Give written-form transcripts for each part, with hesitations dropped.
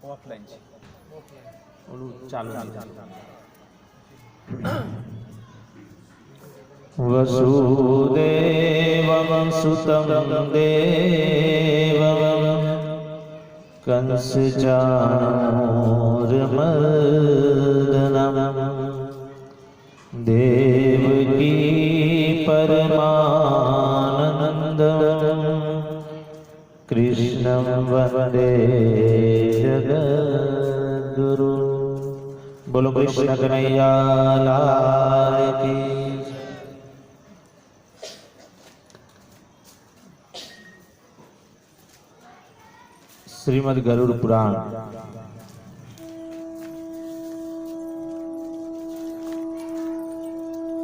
Offline છે ઓલું ચાલુ વસુદેવં સુતં દેવં કંસચાણૂરમર્દનં દેવકી પરમાનંદં કૃષ્ણં વંદે જગદ્ગુરુ। બોલો કૃષ્ણ કનૈયા લાલ કી। શ્રીમદ ગરુડ પુરાણ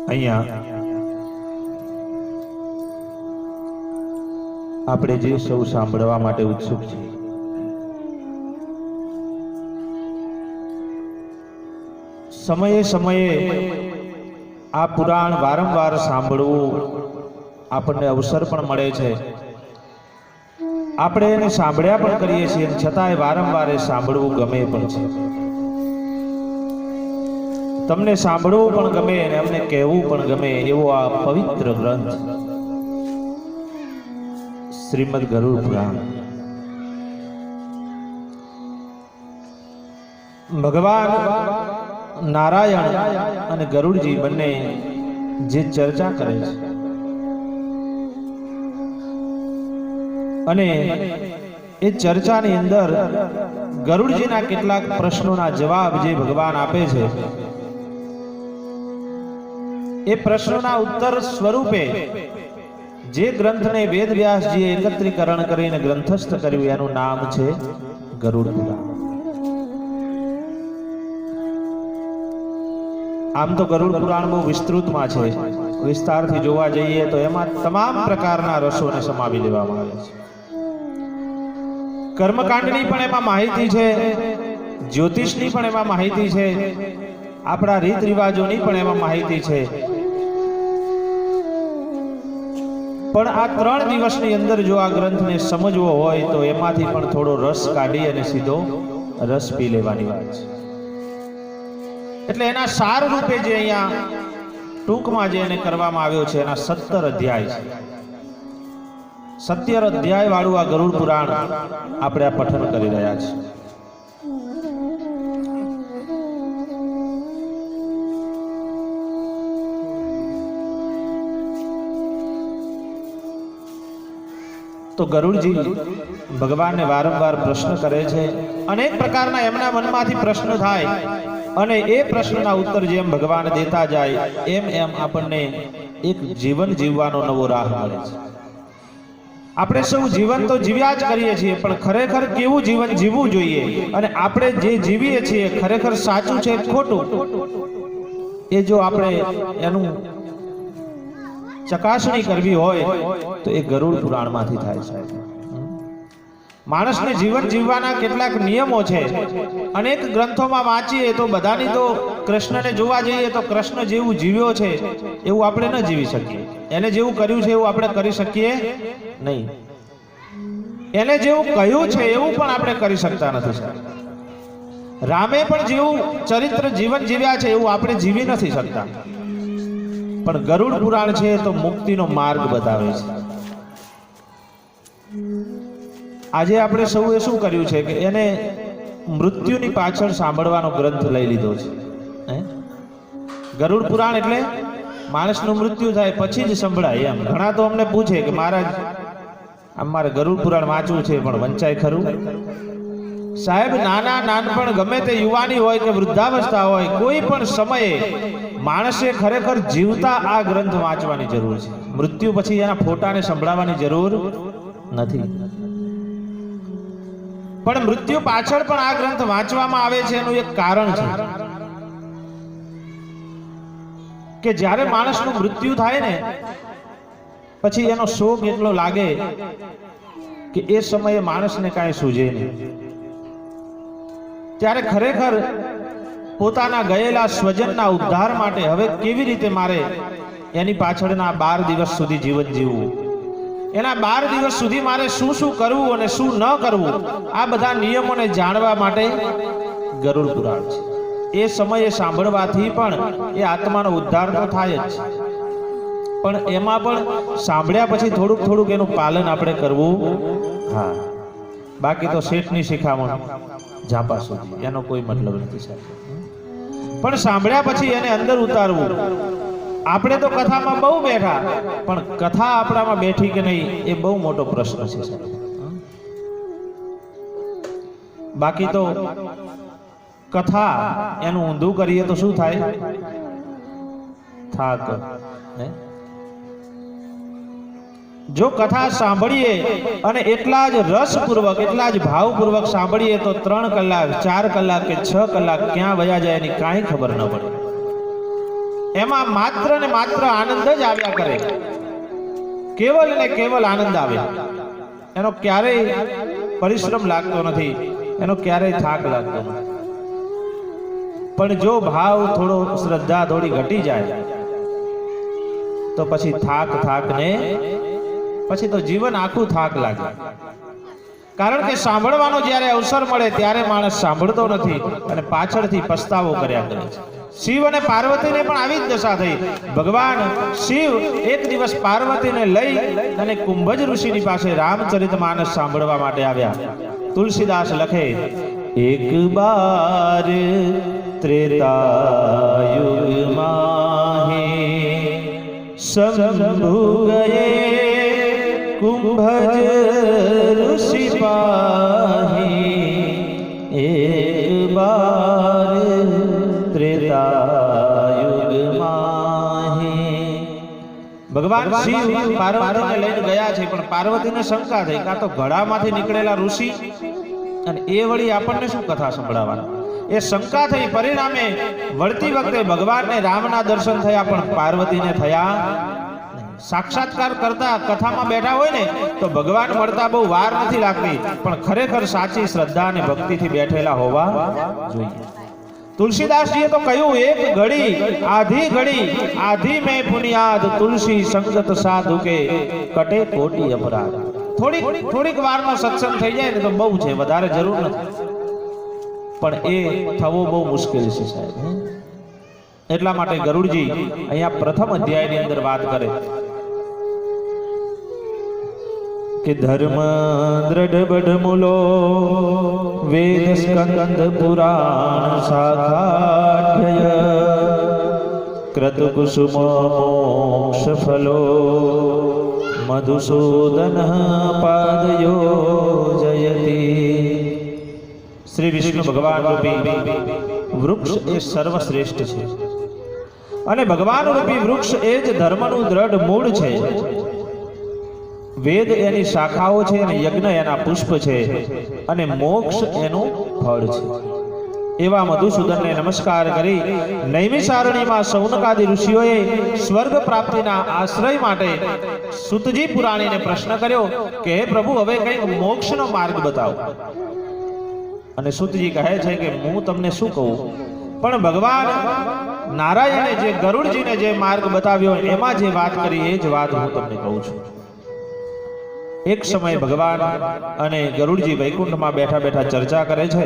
અહીંયા આપણે જે સૌ સાંભળવા માટે ઉત્સુક છીએ, સમયે સમયે આ પુરાણ વારંવાર સાંભળવું આપણને અવસર પણ મળે છે। આપણે એને સાંભળ્યા પણ કરીએ છીએ, છતાંય વારંવાર એ સાંભળવું ગમે પણ છે। તમને સાંભળવું પણ ગમે અને અમને કહેવું પણ ગમે એવો આ પવિત્ર ગ્રંથ શ્રીમદ ગરુડ પુરાણ। ભગવાન નારાયણ અને ગરુડજી બંને જે ચર્ચા કરે છે અને એ ચર્ચાની અંદર ગરુડજીના કેટલાક પ્રશ્નોના જવાબ જે ભગવાન આપે છે, એ પ્રશ્નોના ઉત્તર સ્વરૂપે જે ગ્રંથને વેદવ્યાસજીએ એકત્રીકરણ કરીને ગ્રંથસ્થ કર્યું એનું નામ છે ગરુડ પુરાણ। આમ તો ગરુડ પુરાણ બહુ વિસ્તૃતમાં છે, વિસ્તારથી જોવા જઈએ તો એમાં તમામ પ્રકારના રસોને સમાવી લેવામાં આવે છે। કર્મકાંડની પણ એમાં માહિતી છે, જ્યોતિષની પણ એમાં માહિતી છે, આપણા રીત રિવાજોની પણ એમાં માહિતી છે। પણ આ 3 દિવસની અંદર જો આ ગ્રંથને સમજવો હોય તો એમાંથી પણ થોડો રસ કાઢી અને સીધો રસ પી લેવાની વાત છે। એટલે એના સાર રૂપે જે અહીંયા ટૂંકમાં જે એને કરવામાં આવ્યો છે એના 17 અધ્યાય છે। 17 અધ્યાય વાળું આ ગરુડ પુરાણ આપણે આ પઠન કરી રહ્યા છીએ। તો ગરુડજી ભગવાનને વારંવાર પ્રશ્ન કરે છે, અનેક પ્રકારના એમના મનમાંથી પ્રશ્ન થાય અને એ પ્રશ્નના ઉત્તર જેમ ભગવાન દેતા જાય એમ એમ આપણને એક જીવન જીવવાનો નવો રાહ મળે છે। આપણે સૌ જીવન તો જીવ્યા જ કરીએ છીએ, પણ ખરેખર કેવું જીવન જીવવું જોઈએ અને આપણે જે જીવીએ છીએ ખરેખર સાચું છે ખોટું, એ જો આપણે એનું ચકાસણી કરવી હોય તો એ ગરુડ પુરાણમાંથી થાય છે। માણસને જીવન જીવવાના કેટલાક નિયમો છે, અનેક ગ્રંથોમાં વાંચીએ તો બધાની તો કૃષ્ણને જોવા જઈએ તો કૃષ્ણ જેવું જીવ્યો છે એવું આપણે ન જીવી શકીએ, એને જેવું કર્યું છે એવું આપણે કરી શકીએ નહીં, એને જેવું કહ્યું છે એવું પણ આપણે કરી શકતા નથી। રામે પણ જેવું ચરિત્ર જીવન જીવ્યા છે એવું આપણે જીવી નથી શકતા, પણ ગરુડ પુરાણ છે તો મુક્તિનો માર્ગ બતાવે છે। આજે આપણે સૌએ શું કર્યું છે કે એને મૃત્યુની પાછળ સાંભળવાનો ગ્રંથ લઈ લીધો છે। ગરુડ પુરાણ એટલે માણસનું મૃત્યુ થાય પછી જ સંભળાય એમ। ઘણા તો અમને પૂછે કે મહારાજ અમારે ગરુડ પુરાણ વાંચવું છે પણ વંચાય ખરું? સાહેબ, નાના નાનપણ ગમે તે યુવાની હોય કે વૃદ્ધાવસ્થા હોય, કોઈ પણ સમયે માણસે ખરેખર જીવતા આ ગ્રંથ વાંચવાની જરૂર છે। મૃત્યુ પછી એના ફોટાને સંભળાવવાની જરૂર નથી, પણ મૃત્યુ પાછળ પણ આ ગ્રંથ વાંચવામાં આવે છે એનું એક કારણ છે કે જ્યારે માણસનું મૃત્યુ થાય ને પછી એનો શોક એટલો લાગે કે એ સમયે માણસને કાંઈ સૂઝે નહીં। ત્યારે ખરેખર પોતાના ગયેલા સ્વજનના ઉદ્ધાર માટે હવે કેવી રીતે મારે એની પાછળના 12 દિવસ સુધી જીવન જીવવું, એના 12 દિવસ સુધી મારે શું શું કરવું અને શું ન કરવું આ બધા નિયમોને જાણવા માટે ગરુડ પુરાણ છે. એ સમયે સાંભળવાથી પણ એ આત્માનો ઉદ્ધાર તો થાય જ છે, પણ એમાં પણ સાંભળ્યા પછી થોડુંક થોડુંક એનું પાલન આપણે કરવું. હા, બાકી તો શેઠની શિખામણ ઝાપા સુધી એનો કોઈ મતલબ નથી સાહેબ. પણ સાંભળ્યા પછી એને અંદર ઉતારવું. આપણે તો કથામાં બહુ બેઠા, પણ કથા આપણામાં બેઠી કે નહીં એ બહુ મોટો પ્રશ્ન છે સાહેબ. બાકી તો કથા એનું ઊંધું કરીએ તો શું થાય? થાક. જો કથા સાંભળીએ અને એટલા જ રસપૂર્વક એટલા જ ભાવપૂર્વક સાંભળીએ તો 3 કલાક 4 કલાક કે 6 કલાક ક્યાં વયા જાય એની કાંઈ ખબર ન પડે. એમાં માત્ર ને માત્ર આનંદ જ આવ્યા કરે. કેવલ ને કેવલ આનંદ આવે. એનો ક્યારેય પરિશ્રમ લાગતો નથી, એનો ક્યારેય થાક લાગતો નથી. પણ જો ભાવ થોડો, શ્રદ્ધા થોડી ઘટી જાય તો પછી થાક ને પછી તો જીવન આખું થાક લાગે. કારણ કે સાંભળવાનો જ્યારે અવસર મળે ત્યારે માણસ સાંભળતો નથી અને પાછળથી પસ્તાવો કર્યા કરે છે. શિવ અને પાર્વતીને પણ આવી જ દશા થઈ. ભગવાન શિવ એક દિવસ પાર્વતીને લઈ અને કુંભજ ઋષિની પાસે રામચરિતમાનસ સાંભળવા માટે આવ્યા. તુલસીદાસ લખે, એક બાર ત્રેતાયુગ માહે શંભુ ગયે કુંભજ ઋષિ પાહી. એક બાર ત્રેતાયુગ માહી. ભગવાન શિવ પાર્વતીને લઈને ગયા છે, પણ પાર્વતીને શંકા થઈ, કાં તો ઘડામાંથી નીકળેલા ઋષિ અને એ વળી આપણને શું કથા સંભળાવવાના. એ શંકા થઈ. પરિણામે વળતી વખતે ભગવાનને રામના દર્શન થયા, પણ પાર્વતીને થયા. સાક્ષાત્કાર કરતા કથામાં બેઠા હોય ને તો ભગવાન મળતા બહુ વાર નથી લાગતી, પણ ખરેખર સાચી શ્રદ્ધા અને ભક્તિથી બેઠેલા હોવા જોઈએ. તુલસીદાસજીએ તો કહ્યું, એક ઘડી આધી મેં પુનિયાદ તુલસી સંગત સાધુ કે કટે કોટી અપરાધ. થોડીક વારનો સત્સંગ થઈ જાય ને તો બહુ છે, વધારે જરૂર નથી, પણ એ થવો બહુ મુશ્કેલ છે સાહેબ. એટલા માટે ગરુડજી અહીંયા પ્રથમ અધ્યાયની અંદર વાત કરે કે ધર્મ દ્રઢ બઢમૂલો વેદ સ્કંદ પુરાણ શાખાઢ્ય કૃત કુસુમ મોક્ષ ફલો મધુસૂદન પાદયો જયતી. શ્રી વિષ્ણુ ભગવાન રૂપી વૃક્ષ એ સર્વશ્રેષ્ઠ છે અને ભગવાન રૂપી વૃક્ષ એ જ ધર્મનું દ્રઢ મૂળ છે. વેદ એની શાખાઓ છે અને યજ્ઞ એના પુષ્પ છે અને મોક્ષ એનું ફળ છે. એવા મધુસૂદનને નમસ્કાર કરી નૈમિષારણ્યમાં સૌનકાદી ઋષિઓએ સ્વર્ગ પ્રાપ્તિના આશ્રય માટે સુતજી પુરાણીને પ્રશ્ન કર્યો કે હે પ્રભુ, હવે કંઈક મોક્ષનો માર્ગ બતાવો. અને સુતજી કહે છે કે હું તમને શું કહું, પણ ભગવાન નારાયણે જે ગરુડજીને જે માર્ગ બતાવ્યો એમાં જે વાત કરી એ જ વાત હું તમને કહું છું. એક સમય ભગવાન અને ગરુડજી વૈકુંઠમાં બેઠા બેઠા ચર્ચા કરે છે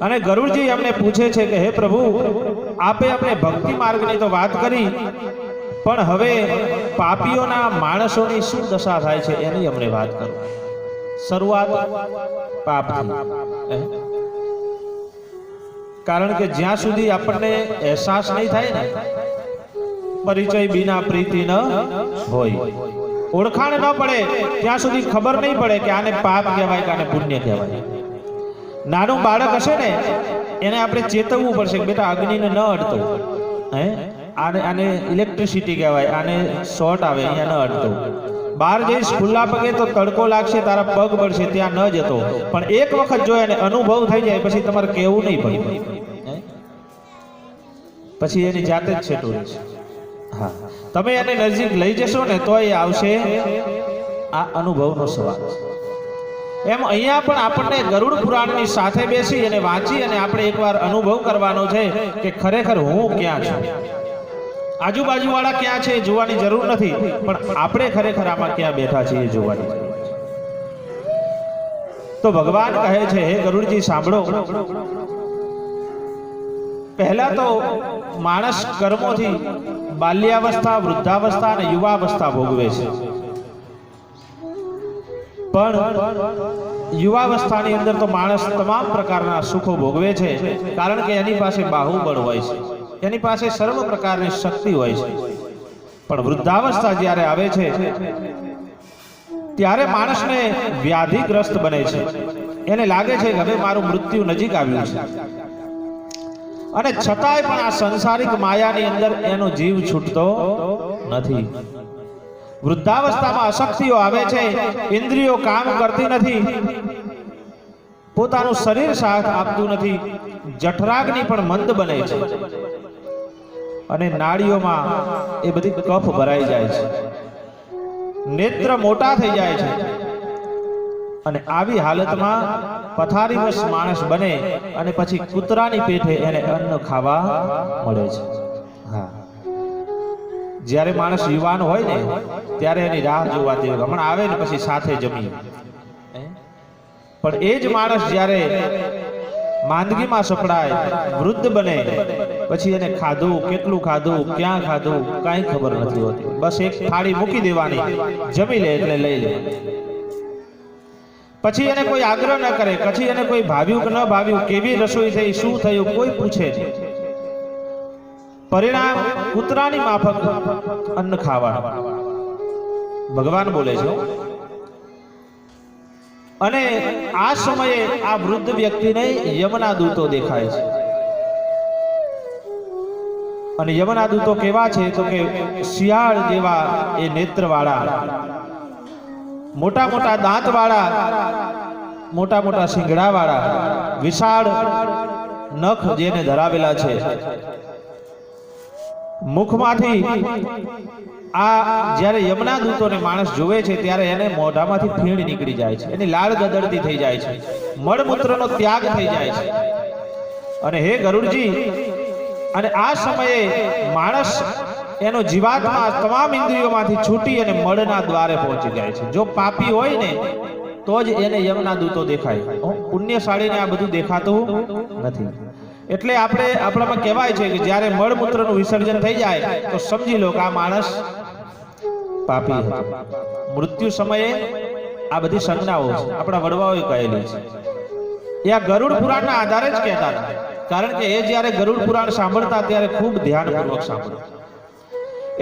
અને ગરુડજી અમને પૂછે છે કે હે પ્રભુ, આપે આપણે ભક્તિ માર્ગની તો વાત કરી, પણ હવે પાપીઓના માણસોની શું દશા થાય છે એની અમને વાત કરો. શરૂઆત પાપથી. કારણ કે જ્યાં સુધી આપણને અહેસાસ નહીં થાય ને, પરિચય બિના પ્રીતિ ન હોય, ઓળખાણ ન પડે ત્યાં સુધી ખબર નહીં પડે કે આને પાપ કહેવાય કે આને પુણ્ય કહેવાય. નાનું બાળક હશે ને એને આપણે ચેતવવું પડશે કે બેટા અગ્નિને ન અડતો, આને ઇલેક્ટ્રિસિટી કહેવાય, આને શોર્ટ આવે અહીંયા ન અડતો. બહાર જઈશ ખુલ્લા પગે તો તડકો લાગશે, તારા પગ બળશે, ત્યાં ન જતો. પણ એક વખત જો એને અનુભવ થઈ જાય પછી તમારે કહેવું નહીં પડે, પછી એની જાતે જ છેટું રહેશે. હા, તમે એને નજીક લઈ જશો ને તો એ આવશે. આ અનુભવનો સવાલ છે. એમ અહીંયા પણ આપણને ગરુડ પુરાણની સાથે બેસી અને વાંચી અને આપણે એકવાર અનુભવ કરવાનો છે કે ખરેખર હું ક્યાં છું. આજુબાજુ વાળા ક્યાં છે એ જોવાની જરૂર નથી, પણ આપણે ખરેખર આમાં ક્યાં બેઠા છીએ એ જોવાની જરૂર છે. તો ભગવાન કહે છે, હે ગરુડજી સાંભળો, પહેલા તો માણસ કર્મોથી બાલ્યાવસ્થા, વૃદ્ધાવસ્થા અને યુવાવસ્થા ભોગવે છે. પણ યુવાવસ્થાની અંદર તો માણસ તમામ પ્રકારના સુખો ભોગવે છે, કારણ કે એની પાસે બાહુબળ હોય છે, એની પાસે સર્વ પ્રકારની શક્તિ હોય છે. પણ વૃદ્ધાવસ્થા જ્યારે આવે છે ત્યારે માણસને વ્યાધિગ્રસ્ત બને છે. એને લાગે છે કે હવે મારું મૃત્યુ નજીક આવ્યું છે, અને છતાંય પણ આ સંસારિક માયાની અંદર એનો જીવ છૂટતો નથી. વૃદ્ધાવસ્થામાં અશક્તિઓ આવે છે, ઇન્દ્રિયો કામ કરતી નથી, પોતાનું શરીર સાથ આપતું નથી, જઠરાગ્નિ પણ મંદ બને છે, અને નાડીઓમાં એ બધી કફ ભરાઈ જાય છે, નેત્ર મોટા થઈ જાય છે, અને આવી હાલતમાં પથારીવશ માણસ બને અને પછી કૂતરાની પેઠે એને અન્ન ખાવા મળે છે. હા, જ્યારે માણસ યુવાન હોય ને ત્યારે એની રાહ જોવાતી હોય, હમણાં આવે ને પછી સાથે જમીએ. પણ એ જ માણસ જ્યારે માંદગીમાં સપડાય, વૃદ્ધ બને, પછી એને ખાધું, કેટલું ખાધું, ક્યાં ખાધું, કાંઈ ખબર નથી હોતી. બસ એક થાળી મૂકી દેવાની, જમી લે એટલે લઈ લે. પછી એને કોઈ આગ્રહ ન કરે, પછી એને કોઈ ભાવ્યું કે ન ભાવ્યું, કેવી રસોઈ થઈ, શું થયું, કોઈ પૂછે નહીં. પરિણામ કૂતરાની માફક અન્ન ખાવા. ભગવાન બોલે છે. અને આ સમયે આ વૃદ્ધ વ્યક્તિને યમના દૂતો દેખાય છે. અને યમના દૂતો કેવા છે તો કે શિયાળ જેવા એ નેત્રવાળા, મોટા મોટા દાંતવાળા, મોટા મોટા શિંગડાવાળા, વિશાળ નખ જેને ધરાવેલા છે. મુખમાંથી આ જ્યારે યમના દૂતોને માણસ જોવે છે ત્યારે એને મોઢામાંથી ફીણ નીકળી જાય છે, એની લાળ ગદડતી થઈ જાય છે, મળમૂત્રનો ત્યાગ થઈ જાય છે. અને હે ગરુડજી, અને આ સમયે માણસ એનો જીવાત્મા તમામ ઇન્દ્રિયોમાંથી છૂટી અને મળના દ્વારે પહોંચી જાય છે. જો પાપી હોય ને તો જ એને યમના દૂતો દેખાય, પુણ્યશાળીને આ બધું દેખાતું નથી. એટલે આપણે આપણામાં કહેવાય છે કે જ્યારે મળમૂત્રનું વિસર્જન થઈ જાય તો સમજી લો કે આ માણસ પાપી હતો. મૃત્યુ સમયે આ બધી સંજ્ઞાઓ છે, આપણા વડવાઓએ કહેલી છે. એ આ ગરુડ પુરાણના આધારે જ કહેતા હતા, કારણ કે એ જ્યારે ગરુડ પુરાણ સાંભળતા ત્યારે ખૂબ ધ્યાનપૂર્વક સાંભળતા.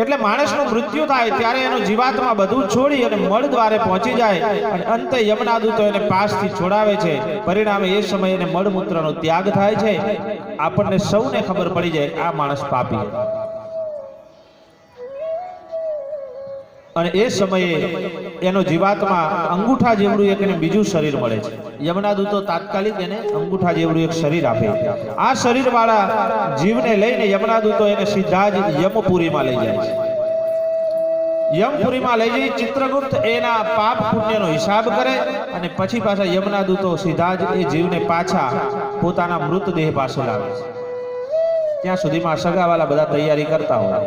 એટલે માણસનું મૃત્યુ થાય ત્યારે એનો જીવાત્મા બધું છોડી અને મળ દ્વારે પહોંચી જાય, અને અંતે યમના દૂતો એને પાસથી છોડાવે છે. પરિણામે એ સમયે એને મળમૂત્રનો ત્યાગ થાય છે. આપણને સૌને ખબર પડી જાય આ માણસ પાપી. અને એ સમયે એનો જીવાત્મા અંગૂઠા જેવડું એક એને બીજું શરીર મળે છે. યમના દૂતો તાત્કાલિક એને અંગૂઠા જેવડું એક શરીર આપે. આ શરીર વાળા જીવને લઈને યમના દૂતો એને સીધા જ યમપુરીમાં લઈ જાય છે. યમપુરીમાં લઈ જઈ ચિત્રગુપ્ત એના પાપ પુણ્યનો હિસાબ કરે, અને પછી પાછા યમના દૂતો સીધા જ એ જીવને પાછા પોતાના મૃતદેહ પાસે લાવે છે. ત્યાં સુધીમાં સગાવાલા બધા તૈયારી કરતા હોય.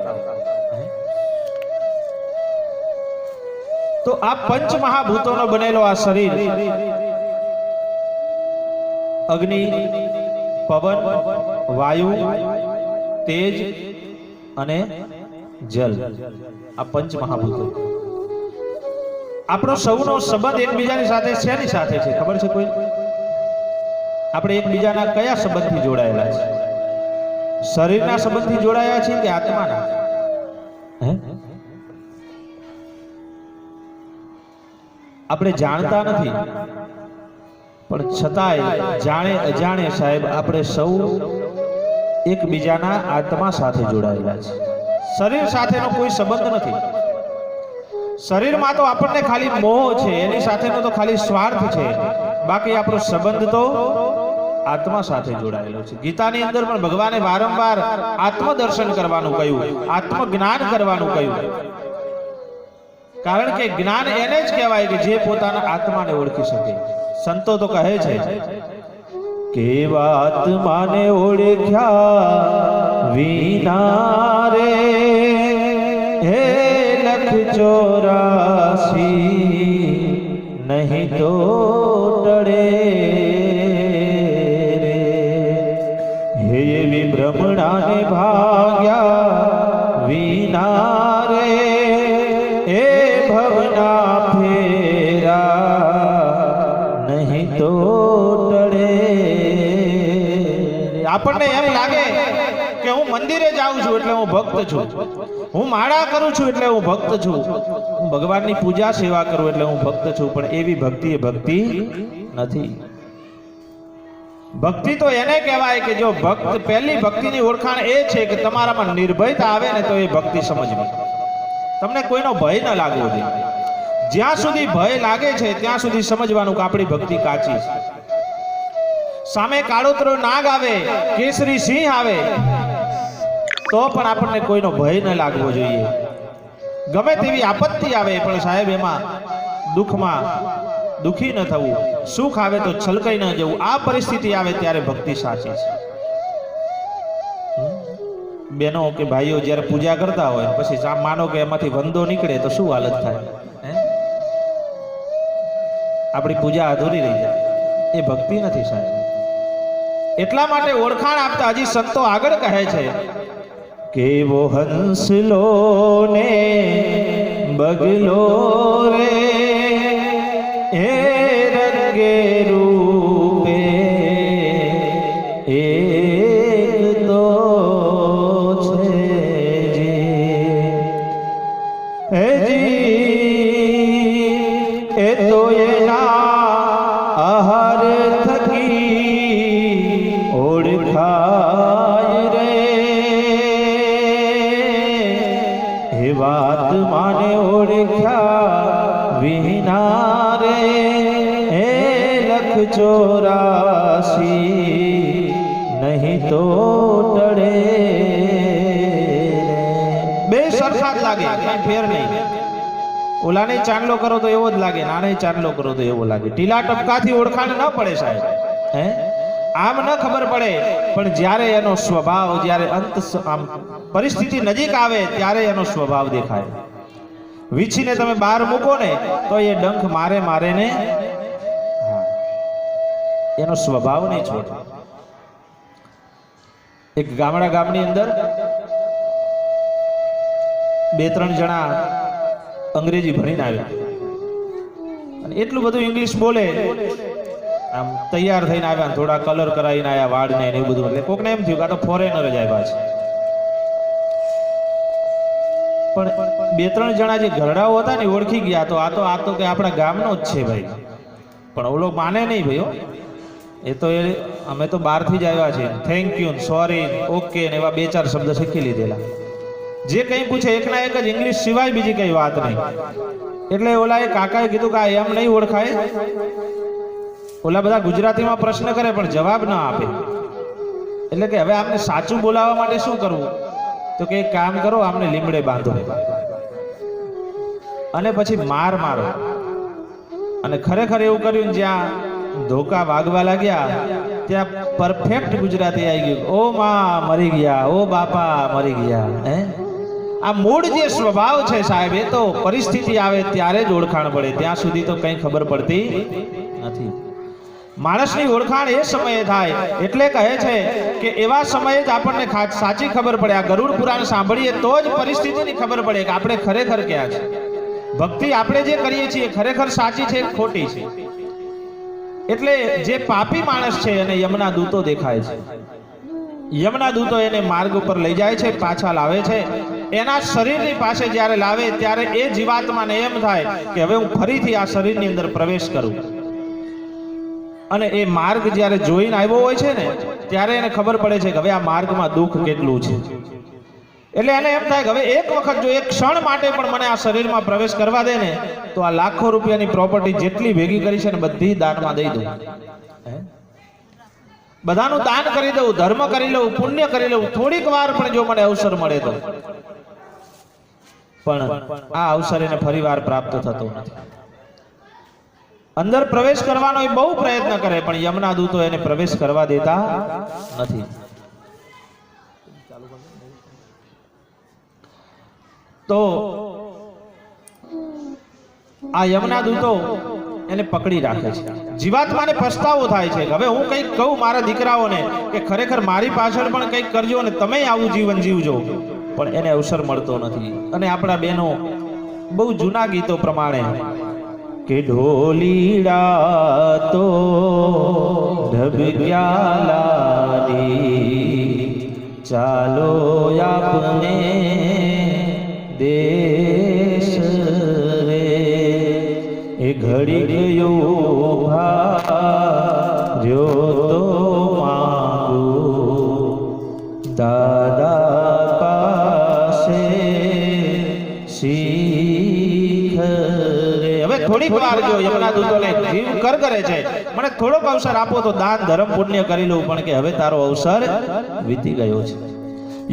તો આ પંચ મહાભૂતોનો બનેલો આ શરીર, અગ્નિ, પવન, વાયુ, તેજ અને જલ, આ પંચ મહાભૂતો. આપણો સૌનો સંબંધ એકબીજાની સાથે શેની સાથે છે ખબર છે કોઈ? આપણે એકબીજાના કયા સંબંધથી જોડાયેલા છે? શરીરના સંબંધથી જોડાયા છીએ કે આત્માના? આપણે જાણતા નથી, પણ છતાંય જાણે અજાણે સાહેબ આપણે સૌ એકબીજાના આત્મા સાથે જોડાયેલા છે. શરીર સાથેનો કોઈ સંબંધ નથી. શરીરમાં તો આપણને ખાલી મોહ છે, એની સાથેનો તો ખાલી સ્વાર્થ છે, બાકી આપણો સંબંધ તો આત્મા સાથે જોડાયેલો છે. ગીતાની અંદર પણ ભગવાને વારંવાર આત્મદર્શન કરવાનું કહ્યું, આત્મજ્ઞાન કરવાનું કહ્યું. કારણ કે જ્ઞાન એને જ કહેવાય કે જે પોતાના આત્માને ઓળખી શકે. સંતો તો કહે છે કે વાત માને ઓળખ્યા વિના રે હે 184 નહીં તો ટળે રે હે એવી ભ્રમણાને ભાગ્યા વિના રે એ ભવના ફેરા નહીં તો આપણને એમ લાગે કે હું મંદિરે જાઉં છું એટલે હું ભક્ત છું, હું માળા કરું છું એટલે હું ભક્ત છું, હું ભગવાનની પૂજા સેવા કરું એટલે હું ભક્ત છું, પણ એવી ભક્તિ એ ભક્તિ નથી. ભક્તિ તો એને કહેવાય કે જો ભક્ત, પહેલી ભક્તિની ઓળખાણ એ છે કે તમારામાં નિર્ભયતા આવે ને તો એ ભક્તિ સમજવી. તમને કોઈનો ભય ન લાગવો જોઈએ. જ્યાં સુધી ભય લાગે છે ત્યાં સુધી સમજવાનું કે આપણી ભક્તિ કાચી છે. સામે કાળોતરો નાગ આવે, કેસરી સિંહ આવે તો પણ આપણને કોઈનો ભય ન લાગવો જોઈએ. ગમે તેવી આપત્તિ આવે પણ સાહેબ એમાં દુઃખમાં દુઃખી ન થવું, સુખ આવે તો છલકાઈ ન જવું. આ પરિસ્થિતિ આવે ત્યારે ભક્તિ સાચી છે. બેનો કે ભાઈઓ જ્યારે પૂજા કરતા હોય પછી માનો કે એમાંથી વંદો નીકળે તો શું હાલત થાય? આપણી પૂજા અધૂરી રહી જાય. એ ભક્તિ નથી સાહેબ. એટલા માટે ઓળખાણ આપતા હજી સંતો આગળ કહે છે કે વો હંસલો ને બગલો રે એ રંગે રૂપે એક તો છે જી એ તો એના આહાર થકી ઓળખાય રે એ વાત માને ઓળખ્યા વિના રે હે 184 નહીં તો ટળે. બે સરખા જ લાગે, કઈ ફેર નહીં. ઓલાને ચાંદલો કરો તો એવો જ લાગે, નાને ચાંદલો કરો તો એવો લાગે. ઢીલા ટપકાથી ઓળખાણ ન પડે સાહેબ. હે આમ ન ખબર પડે, પણ જ્યારે એનો સ્વભાવ, જ્યારે અંત આમ પરિસ્થિતિ નજીક આવે ત્યારે એનો સ્વભાવ દેખાય. વીછીને તમે બહાર મૂકો ને તો એ ડંખ મારે મારે ને એનો સ્વભાવ નહીં છોડે. એક ગામની અંદર 2-3 જણા અંગ્રેજી ભણીને આવ્યા અને એટલું બધું ઇંગ્લિશ બોલે, આમ તૈયાર થઈને આવ્યા, થોડા કલર કરાવીને આવ્યા વાળને એવું બધું. એટલે કોકને એમ થયું કે આ તો ફોરેનર જ આવ્યા છે. પણ 2-3 જણા જે ઘરડાઓ હતા ને ઓળખી ગયા, તો આ તો કે આપણા ગામનો જ છે ભાઈ. પણ ઓલો માને નહીં ભાઈઓ, એ તો અમે તો બહારથી જ આવ્યા છીએ, થેન્ક યુ, સોરી, ઓકે ને એવા 2-4 શબ્દ શીખી લીધેલા. જે કંઈ પૂછે એકના એક જ ઇંગ્લિશ સિવાય બીજી કઈ વાત નહીં. એટલે ઓલા કાકાએ કીધું કે એમ નહીં ઓળખાય. ઓલા બધા ગુજરાતીમાં પ્રશ્ન કરે પણ જવાબ ના આપે. એટલે કે હવે આમને સાચું બોલાવવા માટે શું કરવું? તો કે એક કામ કરો, આમને લીમડે બાંધો અને પછી મારો. અને ખરેખર એવું કર્યું, જ્યાં ધોકા વાગવા લાગ્યા ત્યાં પરફેક્ટ ગુજરાતી આવી ગયું. ઓ માં મરી ગયા, ઓ બાપા મરી ગયા. હે આ મૂળ જે સ્વભાવ છે સાહેબ, એ તો પરિસ્થિતિ આવે ત્યારે જ ઓળખાણ પડે, ત્યાં સુધી તો કંઈ ખબર પડતી નથી. માણસની ઓળખાણ એ સમયે થાય. એટલે કહે છે કે એવા સમયે જ આપણને સાચી ખબર પડે. આ ગરુડ પુરાણ સાંભળીએ તો જ પરિસ્થિતિની ખબર પડે કે આપણે ખરેખર ક્યાં છે. ભક્તિ આપણે જે કરીએ છીએ ખરેખર સાચી છે ખોટી છે. એટલે જે પાપી માણસ છે એને યમના દૂતો દેખાય છે. યમના દૂતો એને માર્ગ ઉપર લઈ જાય છે, પાછા લાવે છે. એના શરીરની પાસે જ્યારે લાવે ત્યારે એ જીવાત્માને એમ થાય કે હવે હું ફરીથી આ શરીરની અંદર પ્રવેશ કરું. અને એ માર્ગ જ્યારે જોઈને આવ્યો હોય છે ને ત્યારે એને ખબર પડે છે કે હવે આ માર્ગમાં દુઃખ કેટલું છે. એટલે એને એમ થાય કે હવે એક વખત જો એક ક્ષણ માટે પણ મને આ શરીરમાં પ્રવેશ કરવા દે ને તો આ લાખો રૂપિયાની પ્રોપર્ટી જેટલી ભેગી કરી છે ને બધી દાનમાં દઈ દઉં, બધાનું દાન કરી દઉં, ધર્મ કરી લઉં, પુણ્ય કરી લઉં, થોડીક વાર પણ જો મને અવસર મળે તો. પણ આ અવસર એને ફરી વાર પ્રાપ્ત થતો નથી. અંદર પ્રવેશ કરવાનો એ બહુ પ્રયત્ન કરે, પણ યમના દૂતો એને પ્રવેશ કરવા દેતા નથી. તો આ યમના દૂતો એને પકડી રાખે છે. જીવાત્માને પસ્તાવો થાય છે કે હવે હું કંઈક કહું મારા દીકરાઓને કે ખરેખર મારી પાછળ પણ કંઈક કરજો અને તમે આવું જીવન જીવજો, પણ એને અવસર મળતો નથી. અને આપણા બહેનો બહુ જૂના ગીતો પ્રમાણે કે ઢોલીડા તો ઢબક્યા લાડી, ચાલો આપને દેશ રે, એ ઘડી ગયો ભાર્યો તો માંગુ દાદા પાસે શીખ રે. હવે થોડીક વાર જો યમના દૂતોને જીવ કર કરે છે, મને થોડોક અવસર આપો તો દાન ધર્મ પુણ્ય કરી લઉં, પણ કે હવે તારો અવસર વીતી ગયો છે.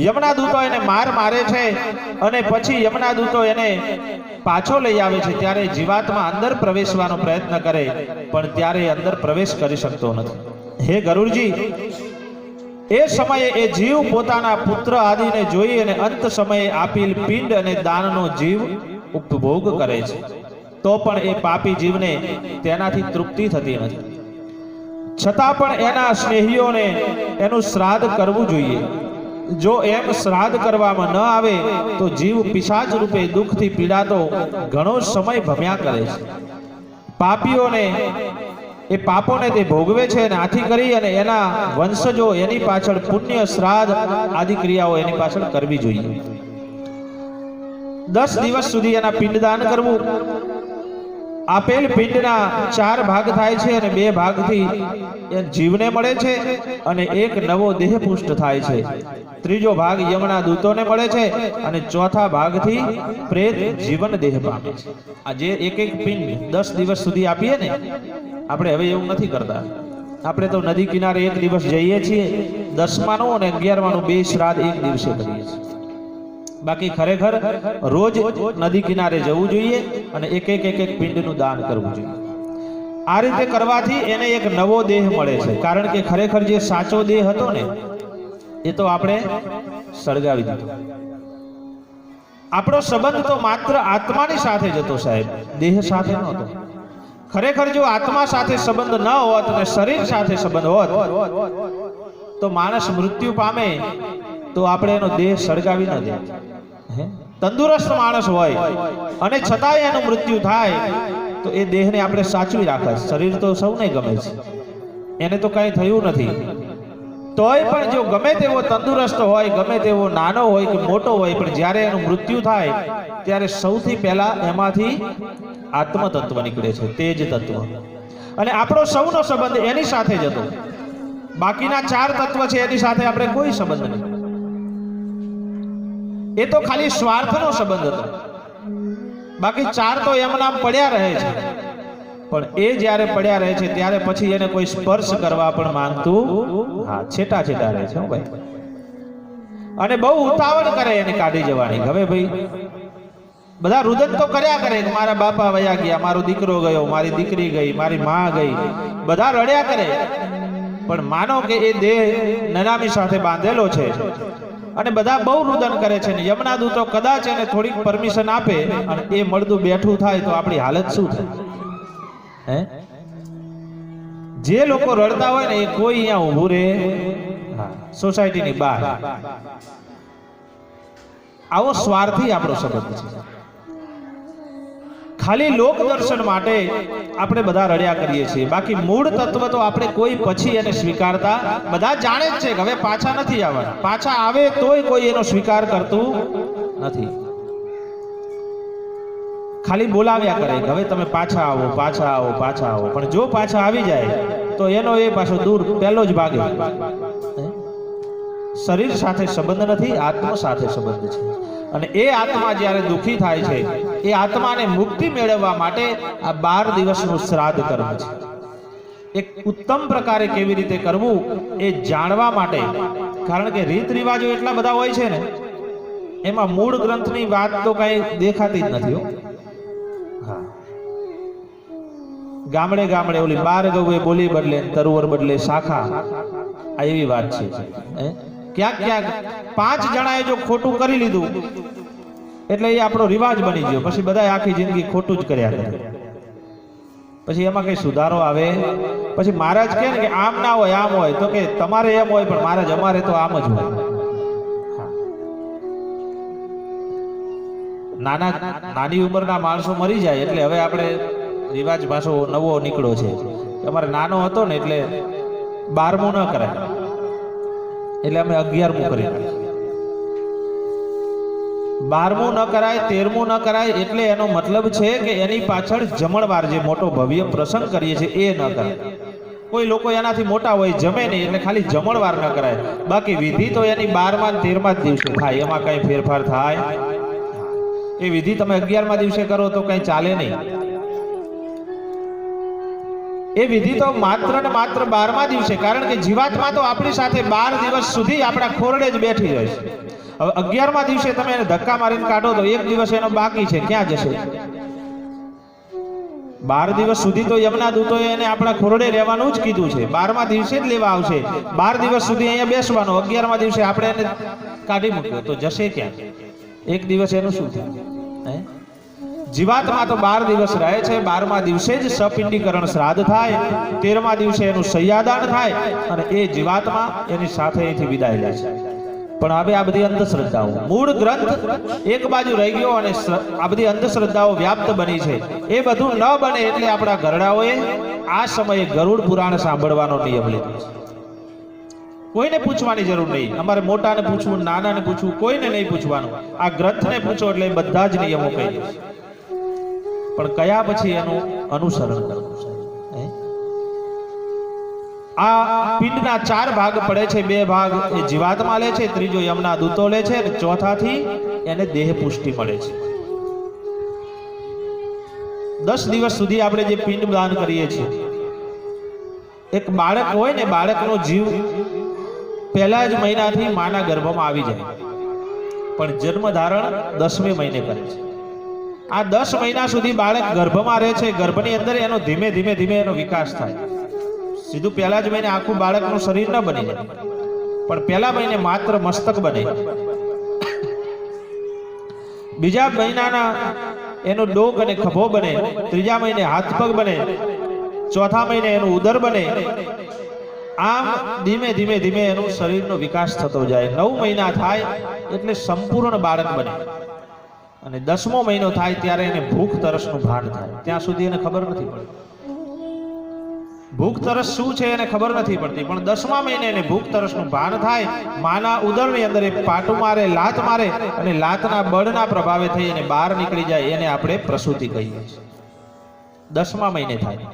યમના દૂતો એને મારે છે અને પછી યમના દૂતો એને પાછો લઈ આવે છે. ત્યારે જીવાત્મા અંદર પ્રવેશવાનો પ્રયત્ન કરે, પણ ત્યારે અંદર પ્રવેશ કરી શકતો નથી. હે ગરુડજી, એ સમયે એ જીવ પોતાના પુત્ર આદિને જોઈ અને અંત સમયે આપેલ પિંડ અને દાનનો જીવ ઉપભોગ કરે છે, તો પણ એ પાપી જીવને તેનાથી તૃપ્તિ થતી નથી. છતાં પણ એના સ્નેહીઓને એનું શ્રાદ્ધ કરવું જોઈએ. જો એમ શ્રાદ્ધ કરવામાં ન આવે તો જીવ પિશાચ રૂપે દુઃખથી પીડાતો ઘણો સમય ભમ્યા કરે છે. પાપીઓને એ પાપોને તે ભોગવે છે, અને આથી કરી અને એના વંશજો એની પાછળ પુણ્ય શ્રાદ્ધ આદિ ક્રિયાઓ એની પાછળ કરવી જોઈએ. 10 દિવસ સુધી એના પિંડદાન કરવું. આપેલ પિંડના 4 ભાગ થાય છે અને 2 ભાગથી જીવને મળે છે અને એક નવો દેહ પુષ્ટ થાય છે. ત્રીજો ભાગ યમના દૂતોને મળે છે અને ચોથા ભાગથી પ્રેત જીવન દેહ પામે છે. આ જે એક પિંડ 10 દિવસ સુધી આપીએ ને, આપણે હવે એવું નથી કરતા. આપણે તો નદી કિનારે 1 દિવસ જઈએ છીએ, 10માનું અને 11માનું 2 શ્રાદ્ધ એક દિવસે કરીએ છીએ. બાકી ખરેખર રોજ નદી કિનારે જવું જોઈએ અને એક પિંડનું દાન કરવું જોઈએ. આ રીતે કરવાથી એને એક નવો દેહ મળે છે, કારણ કે ખરેખર જે સાચો દેહ હતો ને એ તો આપણે સળગાવી દીધો. આપણો સંબંધ તો માત્ર આત્માની સાથે જ હતો સાહેબ, દેહ સાથે નહોતો. ખરેખર જો આત્મા સાથે સંબંધ ન હોત અને શરીર સાથે સંબંધ હોત તો માણસ મૃત્યુ પામે તો આપણે એનો દેહ સળગાવી ન દે. તંદુરસ્ત માણસ હોય અને છતાંય એનું મૃત્યુ થાય તો એ દેહને આપણે સાચવી રાખે. શરીર તો સૌને ગમે છે, એને તો કઈ થયું નથી, તોય પણ જો ગમે તેવો તંદુરસ્ત હોય, ગમે તેવો નાનો હોય કે મોટો હોય, પણ જ્યારે એનું મૃત્યુ થાય ત્યારે સૌથી પહેલા એમાંથી આત્મ તત્વ નીકળે છે, તેજ તત્વ. અને આપણો સૌનો સંબંધ એની સાથે જ હતો. બાકીના 4 તત્વ છે એની સાથે આપણે કોઈ સંબંધ નહીં. એ તો ખાલી સ્વાર્થનો સંબંધ હતો. બાકી 4 તો એમનામ પડ્યા રહે છે, પણ એ જ્યારે પડ્યા રહે છે ત્યારે પછી એને કોઈ સ્પર્શ કરવા પણ માંગતું છેટા રહે છે ભાઈ. અને બહુ ઉતાવળ કરે એને કાઢી જવાની. હવે ભાઈ બધા રુદન તો કર્યા કરે કે મારા બાપા વયા ગયા, મારો દીકરો ગયો, મારી દીકરી ગઈ, મારી માં ગઈ, બધા રડ્યા કરે. પણ માનો કે એ દેહ નનામી સાથે બાંધેલો છે અને બધા બહુ રુદન કરે છે ને યમના દૂતો કદાચ એને થોડીક પરમિશન આપે અને એ મળદું બેઠું થાય તો આપણી હાલત શું થાય? જે લોકો રડતા હોય ને એ કોઈ અહીંયા ઊભું રહે સોસાયટીની બહાર. આવો સ્વાર્થી આપણો સંબંધ છે. ખાલી લોક દર્શન માટે આપણે બધા રડ્યા કરીએ છીએ, બાકી મૂળ તત્વ તો આપણે કોઈ પછી એને સ્વીકારતા. બધા જાણે જ છે કે હવે પાછા નથી આવવાના, પાછા આવે તોય કોઈ એનો સ્વીકાર કરતું નથી. ખાલી બોલાવ્યા કરે કે હવે તમે પાછા આવો, પાછા આવો, પાછા આવો. પણ જો પાછા આવી જાય તો એનો એ પાછો દૂર પહેલો જ ભાગે. શરીર સાથે સંબંધ નથી, આત્મા સાથે સંબંધ છે. અને એ આત્મા જ્યારે દુખી થાય છે એ આત્માને મુક્તિ મેળવવા માટે આ 12 દિવસનું શ્રાદ્ધ કરવું છે. એક ઉત્તમ પ્રકારે કેવી રીતે કરવું એ જાણવા માટે, કારણ કે રીત રિવાજો એટલા બધા હોય છે ને, એમાં મૂળ ગ્રંથની વાત તો કઈ દેખાતી જ નથી. ગામડે ગામડે ઓલી 12 ગૌએ બોલી બદલે તરુવર બદલે શાખા, આ એવી વાત છે. ક્યાંક ક્યાંક 5 જણાએ જો ખોટું કરી લીધું એટલે એ આપણો રિવાજ બની ગયો, પછી બધા આખી જિંદગી ખોટું જ કર્યા કરે, પછી એમાં કઈ સુધારો આવે? પછી મહારાજ કહે ને કે આમ ના હોય આમ હોય, તો કે તમારે એમ હોય પણ મહારાજ અમારે તો આમ જ હોય. નાની ઉંમરના માણસો મરી જાય એટલે હવે આપણે રિવાજ પાછો નવો નીકળ્યો છે. અમારે નાનો હતો ને એટલે 12મું ન કરાય, એટલે અમે 11મું કરી નાખ્યું. 12મું ન કરાય, 13મું ન કરાય, એટલે એનો મતલબ છે કે એની પાછળ જમણવાર જે મોટો ભવ્ય પ્રસંગ કરીએ છીએ એ ન કરાય. કોઈ લોકો એનાથી મોટા હોય જમે નહીં એટલે ખાલી જમણવાર ન કરાય, બાકી વિધિ તો એની 12મા અને 13મા જ દિવસે થાય, એમાં કઈ ફેરફાર થાય? એ વિધિ તમે 11મા દિવસે કરો તો કઈ ચાલે નહીં. એ વિધિ તો માત્ર ને માત્ર 12મા દિવસે, કારણ કે જીવાત્મા તો આપણી સાથે 12 દિવસ સુધી આપણા ખોરડે જ બેઠી રહેશે. હવે 11મા દિવસે તમે એને ધક્કા મારીને કાઢો તો એક દિવસ એનો બાકી છે, ક્યાં જશે? 12 દિવસ સુધી તો યમના દૂતોએ એને આપણા ખોરડે રહેવાનું જ કીધું છે. 12મા દિવસે જ લેવા આવશે. 12 દિવસ સુધી અહીંયા બેસવાનું, 11મા દિવસે આપણે એને કાઢી મૂક્યો તો જશે ક્યાં? એક દિવસ એનું શું થાય? જીવાત્મા તો 12 દિવસ રહે છે. 12મા દિવસે જ સપિંડીકરણ શ્રાદ્ધ થાય, 13મા દિવસે એનું સૈયાદાન થાય અને એ જીવાત્મા એની સાથે અહીંથી વિદાય લે છે. પણ હવે આ બધી અંધશ્રદ્ધાઓ, મૂળ ગ્રંથ એક બાજુ રહી ગયો અને આ બધી અંધશ્રદ્ધાઓ વ્યાપ્ત બની છે. એ બધું ન બને એટલે આપણા ઘરડાઓએ આ સમયે ગરુડ પુરાણ સાંભળવાનો નિયમ લીધો છે. કોઈને પૂછવાની જરૂર નહીં. અમારે મોટાને પૂછવું, નાનાને પૂછવું, કોઈને નહીં પૂછવાનું. આ ગ્રંથને પૂછો એટલે બધા જ નિયમો કહી દેશે. પણ કયા પછી એનું અનુસરણ કરવું છે? આ પિંડના 4 ભાગ પડે છે. 2 ભાગ એ જીવાત્મા લે છે, ત્રીજો યમના દૂતો લે છે અને ચોથાથી એને દેહ પુષ્ટિ મળે છે. 10 દિવસ સુધી આપણે જે પિંડ દાન કરીએ છીએ, એક બાળક હોય ને, બાળકનો જીવ પહેલા જ મહિનાથી માના ગર્ભમાં આવી જાય, પણ જન્મ ધારણ 10મે મહિને કરે છે. આ 10 મહિના સુધી બાળક ગર્ભમાં રહે છે. ગર્ભની અંદર એનો ધીમે ધીમે ધીમે એનો વિકાસ થાય. સીધું પહેલા જ મહિને આખું બાળકનું શરીર ન બની જાય, પણ પહેલા મહિને માત્ર મસ્તક બને. બીજા મહિનાના એનો ડોક અને ખભો બને, ત્રીજા મહિને હાથ પગ બને, ચોથા મહિને એનું ઉદર બને. આમ ધીમે ધીમે ધીમે એનું શરીરનો વિકાસ થતો જાય. 9 મહિના થાય એટલે સંપૂર્ણ બાળક બને અને 10મો મહિનો થાય ત્યારે એને ભૂખ તરસનું ભાન થાય. ત્યાં સુધી એને ખબર નથી પડતી ભૂખ તરસ શું છે, એને ખબર નથી પડતી. પણ 10મા મહિને એને ભૂખ તરસનું ભાન થાય. માના ઉદરની અંદર એક પાટું મારે, લાત મારે અને લાતના બળના પ્રભાવે થઈ અને બહાર નીકળી જાય, એને આપણે પ્રસૂતિ કહીએ છીએ. 10મા મહિને થાય.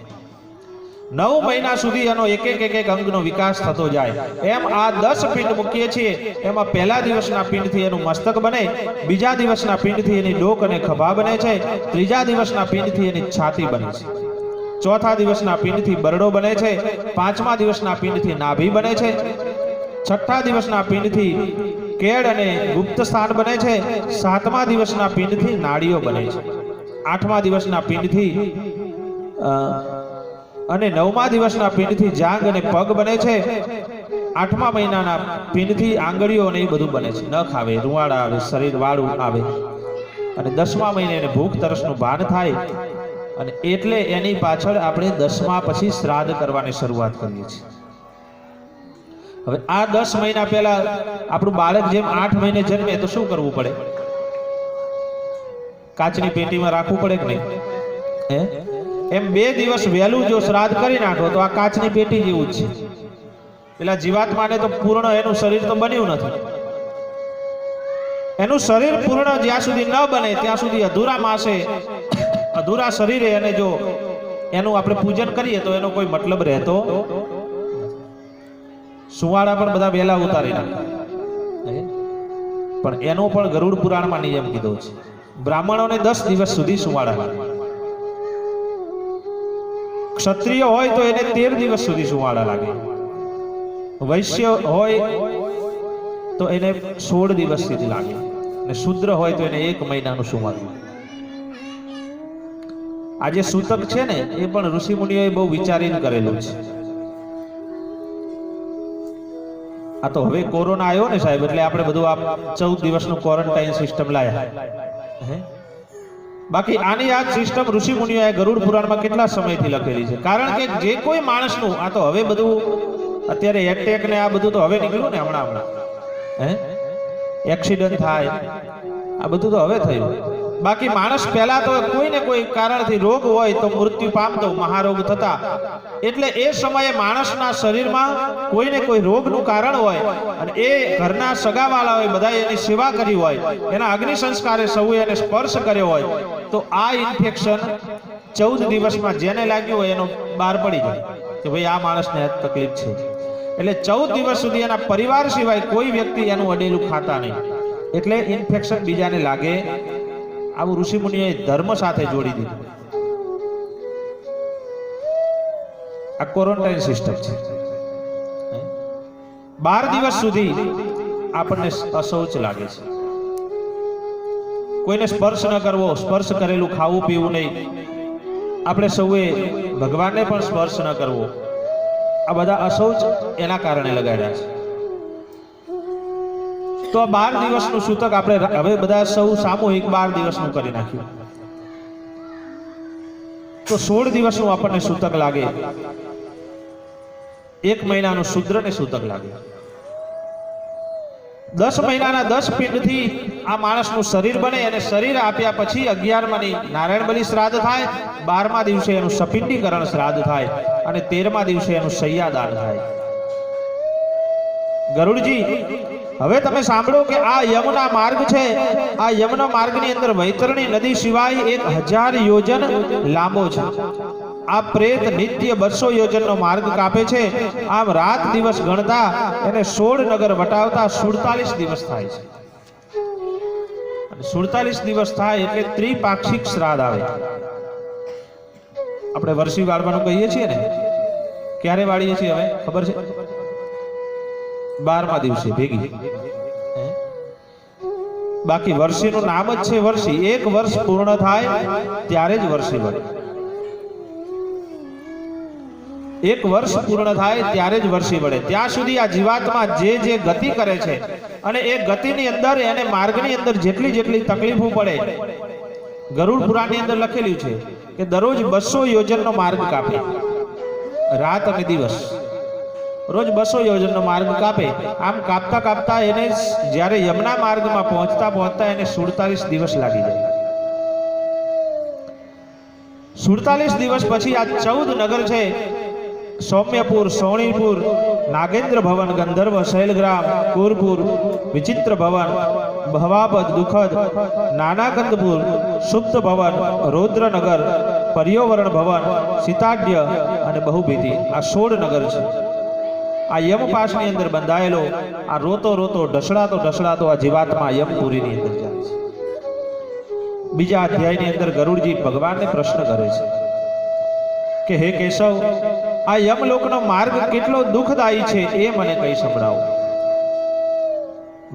9 મહિના સુધી એનો એક એક અંગનો વિકાસ થતો જાય. એમ આ 10 પિંડ મૂકીએ છીએ. એમાં પહેલા દિવસના પિંડથી એનું મસ્તક બને, બીજા દિવસના પિંડથી એની ડોક અને ખભા બને છે, ત્રીજા દિવસના પિંડથી એની છાતી બને છે, ચોથા દિવસના પિંડથી બરડો બને છે, 5મા દિવસના પિંડથી નાભી બને છે, 6ઠા દિવસના પિંડથી કેડ અને ગુપ્ત સ્થાન બને છે, 7મા દિવસના પિંડથી નાડીઓ બને છે, 8મા દિવસના પિંડથી અને 9મા દિવસના પિંડથી જાંગ અને પગ બને છે, 8મા મહિનાના પિંડથી આંગળીઓ અને એ બધું બને છે. નખ આવે, રૂવાડા આવે, શરીર વાળું આવે અને 10મા મહિને એને ભૂખ તરસનું ભાન થાય અને એટલે એની પાછળ આપણે 10મા પછી શ્રાદ્ધ કરવાની શરૂઆત કરીએ છીએ. હવે આ 10 મહિના પહેલા આપણું બાળક જેમ 8 મહિને જન્મે તો શું કરવું પડે? કાચની પેટીમાં રાખવું પડે કે નહીં? એમ 2 દિવસ વહેલું જો શ્રાદ્ધ કરી નાખો તો આ કાચની પેટી જેવું જ છે. પેલા જીવાત્માને તો પૂર્ણ એનું શરીર તો બન્યું નથી. એનું શરીર પૂર્ણ જ્યાં સુધી ન બને ત્યાં સુધી અધૂરા માસે, અધૂરા શરીરે એને જો એનું આપણે પૂજન કરીએ તો એનો કોઈ મતલબ રહેતો. સુવાળા પણ બધા વહેલા ઉતારી નાખે, પણ એનો પણ ગરુડ પુરાણમાં નિયમ કીધો છે. બ્રાહ્મણોને 10 દિવસ સુધી સુવાળા લાગે. ક્ષત્રિય હોય તો એને 13 દિવસ સુધી સુવાળા લાગે. વૈશ્ય હોય તો એને 16 દિવસ સુધી લાગે અને શુદ્ર હોય તો એને 1 મહિનાનું સુવાળું. આ જે સૂતક છે ને એ પણ ઋષિ મુનિઓએ બહુ વિચારીને કરેલું છે. આ તો હવે કોરોના આવ્યો ને સાહેબ, એટલે આપણે બધું આ 14 દિવસનું ક્વોરન્ટાઇન સિસ્ટમ લાયા. બાકી આની આ સિસ્ટમ ઋષિ મુનિઓએ ગરુડ પુરાણમાં કેટલા સમયથી લખેલી છે. કારણ કે જે કોઈ માણસનું, આ તો હવે બધું અત્યારે એટેક ને આ બધું તો હવે નીકળ્યું ને હમણાં એક્સિડન્ટ થાય, આ બધું તો હવે થયું. બાકી માણસ પહેલા તો કોઈ ને કોઈ કારણથી રોગ હોય તો મૃત્યુ પામતો, મહારોગ થતા. એટલે એ સમયે માણસના શરીરમાં કોઈ ને કોઈ રોગનું કારણ હોય અને એ ઘરના સગાવાળાઓએ બધા એની સેવા કરી હોય, એના અગ્નિ સંસ્કારે સૌએ એને સ્પર્શ કર્યો હોય, તો આ ઇન્ફેક્શન 14 દિવસમાં જેને લાગ્યું હોય એનો બહાર પડી જાય કે ભાઈ આ માણસને આ તકલીફ છે. એટલે 14 દિવસ સુધી એના પરિવાર સિવાય કોઈ વ્યક્તિ એનું અડેલું ખાતા નહીં. એટલે ઇન્ફેક્શન બીજાને લાગે. આવું ઋષિ મુનિએ ધર્મ સાથે જોડી દીધું. આ ક્વોરન્ટાઇન સિસ્ટમ છે. 12 દિવસ સુધી આપણને અશૌચ લાગે છે. કોઈને સ્પર્શ ન કરવો, સ્પર્શ કરેલું ખાવું પીવું નહીં. આપણે સૌએ ભગવાનને પણ સ્પર્શ ન કરવો. આ બધા અશૌચ એના કારણે લગાડ્યા છે. તો આ 12 દિવસનું સૂતક આપણે હવે બધા સૌ સામૂહિક 12 દિવસનું કરી નાખ્યું. તો 16 દિવસનું આપણને સૂતક લાગે. 1 મહિનાનું શૂદ્રને સૂતક લાગે. 10 મહિનાના 10 પિંડથી આ માણસનું શરીર બને અને શરીર આપ્યા પછી 11માની નારાયણ બલિ શ્રાદ્ધ થાય, 12મા દિવસે એનું સપિંડીકરણ શ્રાદ્ધ થાય અને 13મા દિવસે એનું શય્યાદાન થાય. ગરુડજી, હવે તમે સાંભળો કે આ યમુના માર્ગ છે. આ યમુના માર્ગની અંદર વૈતરણી નદી સિવાય 1000 યોજન લાંબો છે. આ પ્રેત નિત્ય 200 યોજનનો માર્ગ કાપે છે. આમ રાત દિવસ ગણતા એને 16 નગર વટાવતા 47 દિવસ થાય છે. 47 દિવસ થાય એટલે ત્રિપાક્ષિક શ્રાદ્ધ આવે. આપણે વર્ષી વાળવાનું કહીએ છીએ ને, ક્યારે વાળીએ છીએ હવે ખબર છે? 12મા દિવસે ભેગી. બાકી વર્ષીનું નામ જ છે વર્ષી. 1 વર્ષ પૂર્ણ થાય ત્યારે જ વર્ષી બને. 1 વર્ષ પૂર્ણ થાય ત્યારે જ વર્ષી બને. ત્યાં સુધી આ જીવાત્મા જે ગતિ કરે છે અને એ ગતિની અંદર એને માર્ગની અંદર જેટલી જેટલી તકલીફો પડે, ગરુડ પુરાણની અંદર લખેલું છે કે દરરોજ 200 યોજનનો માર્ગ કાપે. રાત અને દિવસ રોજ 200 યોજનનો માર્ગ કાપે. આમ કાપતા કાપતા એને જ્યારે યમુના માર્ગમાં પહોંચતા પહોંચતા એને 47 દિવસ લાગી જાય. 47 દિવસ પછી આ 14 નગર છે. સૌમ્યપુર, સોણીપુર, નાગેન્દ્ર ભવન, ગંધર્વ, શૈલગ્રામ, કુરપુર, વિચિત્ર ભવન, ભવાપદ, દુખદ, નાનાકંદપુર, સુપ્ત ભવન, રૌદ્રનગર, પર્યોવરણ ભવન, સીતાઢ્ય અને બહુભીતિ. આ 16 નગર છે. આ યમપાશની અંદર બંધાયેલો આ રોતો રોતો ઢસડાતો આ જીવાત્મા યમપુરીની અંદર જાય છે. બીજા અધ્યાયની અંદર ગરુડજી ભગવાનને પ્રશ્ન કરે છે કે હે કેશવ, આ યમલોકનો માર્ગ કેટલો દુઃખદાયી છે એ મને કહી સંભળાવો.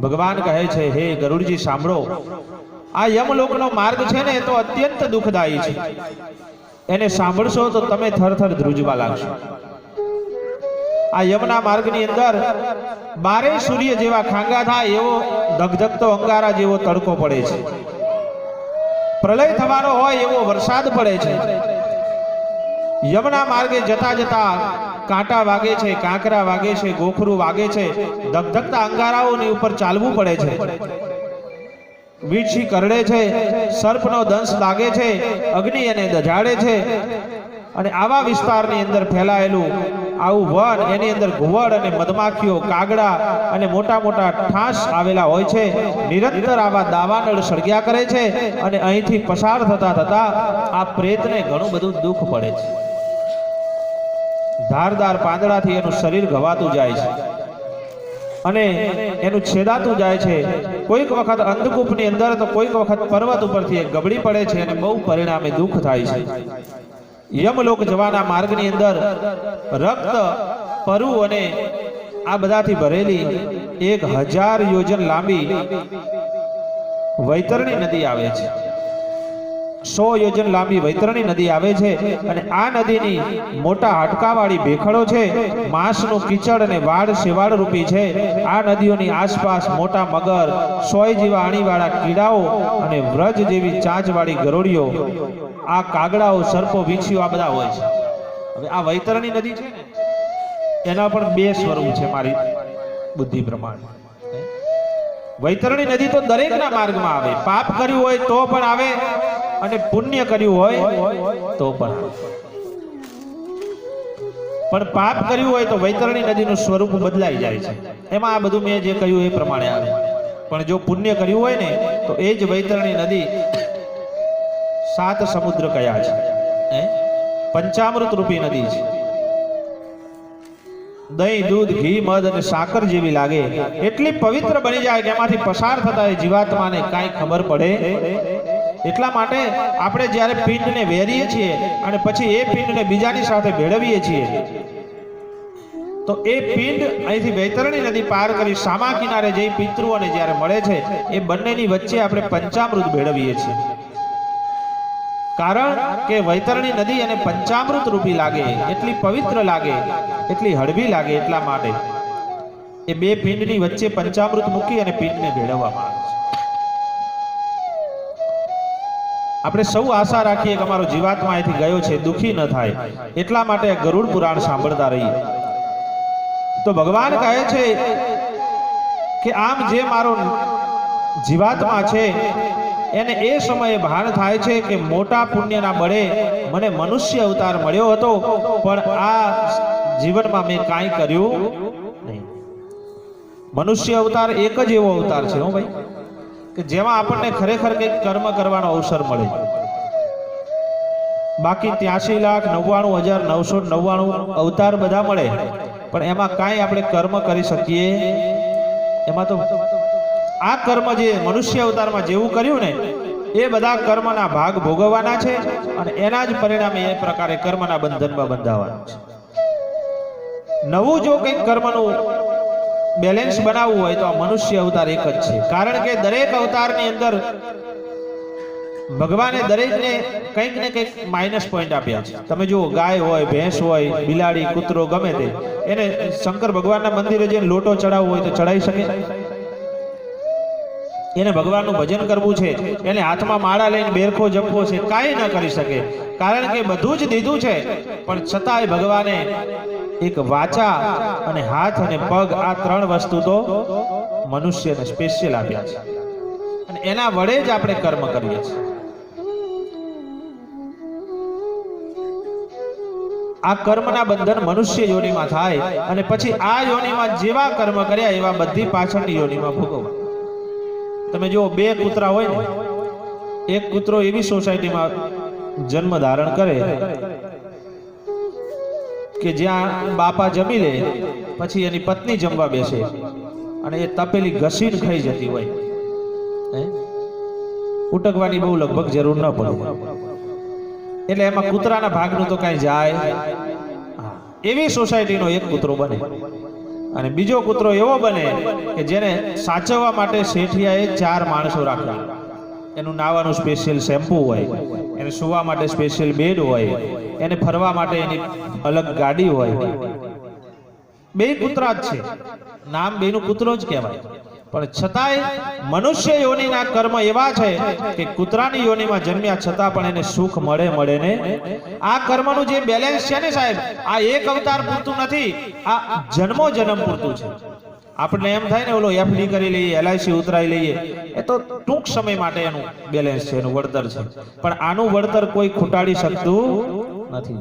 ભગવાન કહે છે, હે ગરુડજી સાંભળો, આ યમલોકનો માર્ગ છે ને એ તો અત્યંત દુઃખદાયી છે. એને સાંભળશો તો તમે થરથર ધ્રુજવા લાગશો. આ યમુના માર્ગની અંદર 12 સૂર્ય જેવા ખાંગા થાય એવો ધગધગતો અંગારા જેવો તડકો પડે છે. પ્રલય થવાનો હોય એવો વરસાદ પડે છે. યમુના માર્ગે જતા જતા કાંટા વાગે છે, કાંકરા વાગે છે, ગોખરું વાગે છે. ધગધગતા અંગારાઓની ઉપર ચાલવું પડે છે. વીછી કરડે છે, સર્પનો દંશ લાગે છે, અગ્નિ એને દજાડે છે. અને આવા વિસ્તારની અંદર ફેલાયેલું આવું વન, એની અંદર ઘુવડ અને મધમાખીઓ, કાગડા અને મોટા મોટા ઠાસ આવેલા હોય છે. નિરંતર આવા દાવાનળ સળગ્યા કરે છે અને અહીંથી પસાર થતા થતા આ પ્રેતને ઘણું બધું દુઃખ પડે છે. ધારદાર પાંદડાથી એનું શરીર ઘવાતું જાય છે અને એનું છેદાતું જાય છે. કોઈક વખત અંધકૂપની અંદર તો કોઈક વખત પર્વત ઉપરથી એક ગબડી પડે છે અને બહુ પરિણામે દુઃખ થાય છે. યમલોક જવાના માર્ગની અંદર રક્ત, પરુ અને આ બધાથી ભરેલી 1000 યોજન લાંબી વૈતરણી નદી આવે છે. 100 યોજન લાંબી વૈતરણી નદી આવે છે અને આ નદીની મોટા હાડકાવાળી ભેખડો છે, માંસનું કીચડ અને વાડ શેવાળ રૂપી છે. આ નદીઓની આસપાસ મોટા મગર, સોય જેવા અણીવાળા કીડાઓ અને વ્રજ જેવી ચાંચવાળી ગરોળીઓ, આ કાગડાઓ, સર્પો, વીંછીઓ આ બધા હોય છે. હવે આ વૈતરણી નદી છે ને એના પણ બે સ્વરૂપ છે મારી બુદ્ધિ પ્રમાણે. વૈતરણી નદી તો દરેકના માર્ગમાં આવે, પાપ કર્યું હોય તો પણ આવે અને પુણ્ય કર્યું હોય તો પણ આવે. પણ પાપ કર્યું હોય તો વૈતરણી નદીનું સ્વરૂપ બદલાઈ જાય છે. એમાં આ બધું મેં જે કહ્યું એ પ્રમાણે આવે. પણ જો પુણ્ય કર્યું હોય ને તો એ જ વૈતરણી નદી 7 સમુદ્ર કયા છે, પંચામૃત રૂપી નદી છે. દહીં, દૂધ, ઘી, મધ અને સાકર જેવી લાગે, એટલી પવિત્ર બની જાય કે એમાંથી પસાર થતા એ જીવાત્માને કાંઈ ખબર પડે. એટલા માટે આપણે જ્યારે પિંડને વેરીએ છીએ અને પછી એ પિંડને બીજાની સાથે ભેળવીએ છીએ તો એ પિંડ અહીંથી વૈતરણી નદી પાર કરી સામા કિનારે જઈ પિતૃઓને જ્યારે મળે છે એ બંનેની વચ્ચે આપણે પંચામૃત ભેળવીએ છીએ. કારણ કે વૈતરણી નદી અને પંચામૃત રૂપી લાગે, એટલી પવિત્ર લાગે, એટલી હળવી લાગે. એટલા માટે એ બે પિંડની વચ્ચે પંચામૃત મૂકી અને પિંડને ભેળવવામાં આવે છે. આપણે સૌ આશા રાખીએ કે અમારો જીવાત્મા અહીંથી ગયો છે, દુઃખી ન થાય, એટલા માટે ગરુડ પુરાણ સાંભળતા રહીએ. તો ભગવાન કહે છે કે આમ જે મારો જીવાત્મા છે એને એ સમયે ભાન થાય છે કે મોટા પુણ્યના બળે મને મનુષ્ય અવતાર મળ્યો હતો, પણ આ જીવનમાં મેં કાંઈ કર્યું નહીં. મનુષ્ય અવતાર એક જ એવો અવતાર છે હો ભાઈ કે જેમાં આપણને ખરેખર કંઈક કર્મ કરવાનો અવસર મળે. બાકી 83,99,999 અવતાર બધા મળે પણ એમાં કાંઈ આપણે કર્મ કરી શકીએ એમાં તો આ કર્મ જે મનુષ્ય અવતારમાં જેવું કર્યું ને એ બધા કર્મના ભાગ ભોગવવાના છે અને એના જ પરિણામે એ પ્રકારે કર્મના બંધનમાં બંધાવાના છે. નવું જો કંઈક કર્મનું બેલેન્સ બનાવવું હોય તો આ મનુષ્ય અવતાર એક જ છે. કારણ કે દરેક અવતારની અંદર ભગવાને દરેકને કંઈક ને કંઈક માઇનસ પોઈન્ટ આપ્યા છે. તમે જુઓ, ગાય હોય, ભેંસ હોય, બિલાડી, કૂતરો, ગમે તે, એને શંકર ભગવાનના મંદિરે જઈને લોટો ચડાવવો હોય તો ચડાવી શકે? એને ભગવાનનું ભજન કરવું છે, એને હાથમાં માળા લઈને બેરખો જપવો છે, કાંઈ ન કરી શકે. કારણ કે બધું જ દીધું છે પણ છતાંય ભગવાને એક વાચા અને હાથ અને પગ આ 3 વસ્તુ તો મનુષ્યને સ્પેશિયલ આપ્યા છે અને એના વડે જ આપણે કર્મ કરીએ છીએ. આ કર્મના બંધન મનુષ્ય યોનિમાં થાય અને પછી આ યોનિમાં જેવા કર્મ કર્યા એવા બધી પાછળની યોનિમાં ભોગવવા. તમે જો 2 કૂતરા હોય ને, એક કૂતરો એવી સોસાયટીમાં જન્મ ધારણ કરે કે જ્યાં બાપા જમી લે પછી એની પત્ની જમવા બેસે અને એ તપેલી ઘસીને ખાઈ જતી હોય, ઉટકવાની બહુ લગભગ જરૂર ન પડે. એટલે એમાં કૂતરાના ભાગનું તો કાંઈ જાય. એવી સોસાયટીનો એક કૂતરો બને અને બીજો કૂતરો એવો બને કે જેને સાચવવા માટે શેઠિયાએ 4 માણસો રાખ્યા. એનું નાવાનું સ્પેશિયલ શેમ્પુ હોય, એને સુવા માટે સ્પેશિયલ બેડ હોય, એને ફરવા માટે એની અલગ ગાડી હોય. 2 કૂતરા જ છે, નામ બેનું કૂતરો જ કહેવાય. પણ છતાંય મનુષ્ય યોનિના કર્મ એવા છે કે કૂતરાની યોનિમાં જન્મ્યા છતાં પણ એને સુખ મળે ને. આ કર્મનું જે બેલેન્સ છે ને સાહેબ, આ એક અવતાર પૂરતું નથી, આ જન્મો જન્મ પૂરતું છે. આપણને એમ થાય ને ઓલો એફડી કરી લઈએ, LIC ઉતરાઈ લઈએ, એ તો ટૂંક સમય માટે એનું બેલેન્સ છે, એનું વળતર છે. પણ આનું વળતર કોઈ ખૂટાડી શકતું નથી.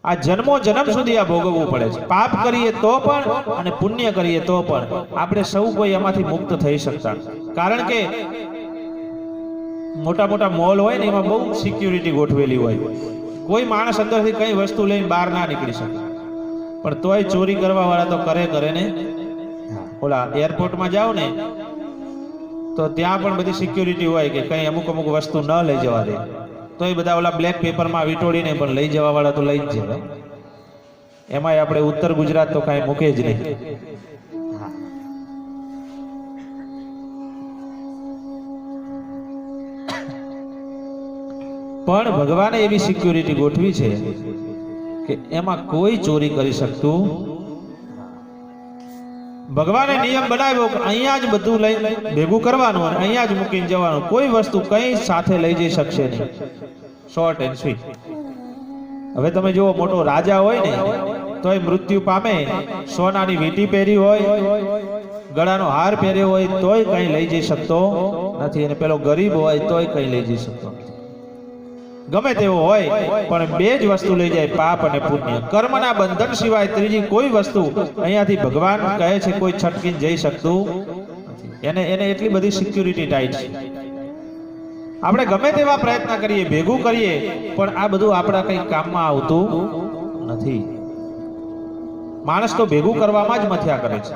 આ જન્મો જન્મ સુધી આ ભોગવવું પડે છે. પાપ કરીએ તો પણ અને પુણ્ય કરીએ તો પણ આપણે સૌ કોઈ એમાંથી મુક્ત થઈ શકતા. કારણ કે મોટા મોટા મોલ હોય ને એમાં બહુ સિક્યુરિટી ગોઠવેલી હોય. કોઈ માણસ અંદરથી કઈ વસ્તુ લઈને બહાર ના નીકળી શકે, પણ તોય ચોરી કરવા વાળા તો કરે ને. ઓલા એરપોર્ટમાં જાઓ ને તો ત્યાં પણ બધી સિક્યુરિટી હોય કે કઈ અમુક વસ્તુ ન લઈ જવા દે, તો એ બધા ઓલા બ્લેક પેપરમાં વીંટોળીને પણ લઈ જવા વાળા તો લઈ જ જાય. એમાંય આપણે ઉત્તર ગુજરાત તો કાંઈ મૂકે જ નહીં. પણ ભગવાને એવી સિક્યુરિટી ગોઠવી છે કે એમાં કોઈ ચોરી કરી શકતું. ભગવાને નિયમ બનાવ્યો કે અહીંયા જ બધું લઈ ભેગું કરવાનું અને અહીંયા જ મૂકીને જવાનું. કોઈ વસ્તુ કઈ સાથે લઈ જઈ શકશે નહીં. Short and sweet. હવે તમે જુઓ, મોટો રાજા હોય ને તોય મૃત્યુ પામે, સોનાની વીંટી પહેરી હોય, ગળાનો હાર પહેર્યો હોય તોય કઈ લઈ જઈ શકતો નથી. અને પેલો ગરીબ હોય તોય કઈ લઈ જઈ શકતો નથી. ગમે તેવો હોય પણ બે જ વસ્તુ લઈ જાય, પાપ અને પુણ્ય. કર્મના બંધન સિવાય ત્રીજી કોઈ વસ્તુ અહીંયાથી ભગવાન કહે છે કોઈ છટકીને જઈ શકતું નથી. એને એટલી બધી સિક્યુરિટી ટાઈટ છે. આપણે ગમે તેવા પ્રયત્ન કરીએ, ભેગું કરીએ, પણ આ બધું આપણા કઈ કામમાં આવતું નથી. માણસ તો ભેગું કરવામાં જ મથ્યા કરે છે.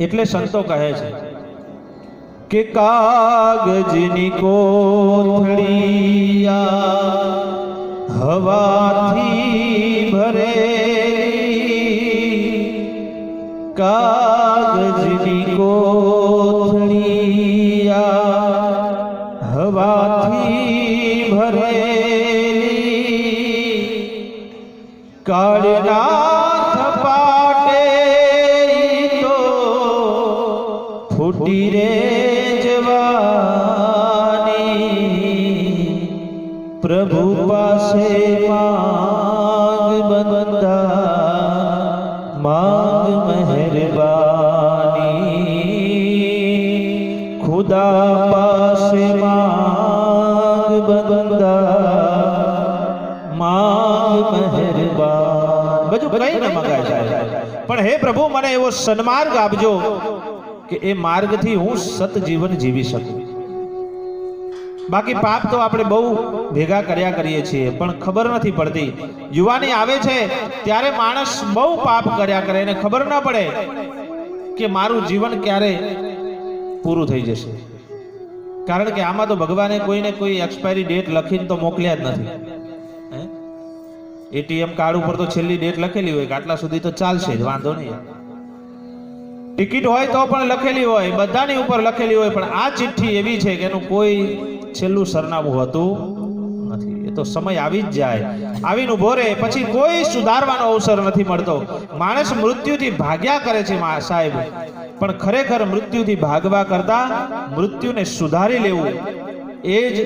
એટલે સંતો કહે છે કે કાગજની કોથળિયા હવાથી ભરેલી, કાગજની કોથળિયા હવાથી ભરેલી, કાળના થપાટે તો ફૂટી રે પ્રભુ પાસે માંગ બંદા, માંગ મહેરબાની. ખુદા પાસે માંગ બંદા, માંગ મહેરબાન. બધું કઈ ન મંગાય જાય, પણ હે પ્રભુ મને એવો સન્માર્ગ આપજો કે એ માર્ગથી હું સત જીવન જીવી શકું. બાકી પાપ તો આપણે બહુ ભેગા કર્યા કરીએ છીએ પણ ખબર નથી પડતી. યુવાની આવે છે ત્યારે માણસ બહુ પાપ કર્યા કરે એને ખબર ના પડે કે મારું જીવન ક્યારે પૂરું થઈ જશે. કારણ કે આમાં તો ભગવાને કોઈને કોઈ એક્સપાયરી ડેટ લખીને તો મોકલ્યા જ નથી. એટીએમ કાર્ડ ઉપર તો છેલ્લી ડેટ લખેલી હોય કે આટલા સુધી તો ચાલશે જ, વાંધો નહીં. ટિકિટ હોય તો પણ લખેલી હોય, બધાની ઉપર લખેલી હોય, પણ આ ચિઠ્ઠી એવી છે કે એનું કોઈ છેલ્લું સરનામું હોતું નથી. એ તો સમય આવી જ જાય, આવીને ઉભો રહે, પછી કોઈ સુધારવાનો અવસર નથી મળતો. માણસ મૃત્યુથી ભાગ્યા કરે છે સાહેબ, પણ ખરેખર મૃત્યુથી ભાગવા કરતા મૃત્યુને સુધારી લેવું એ જ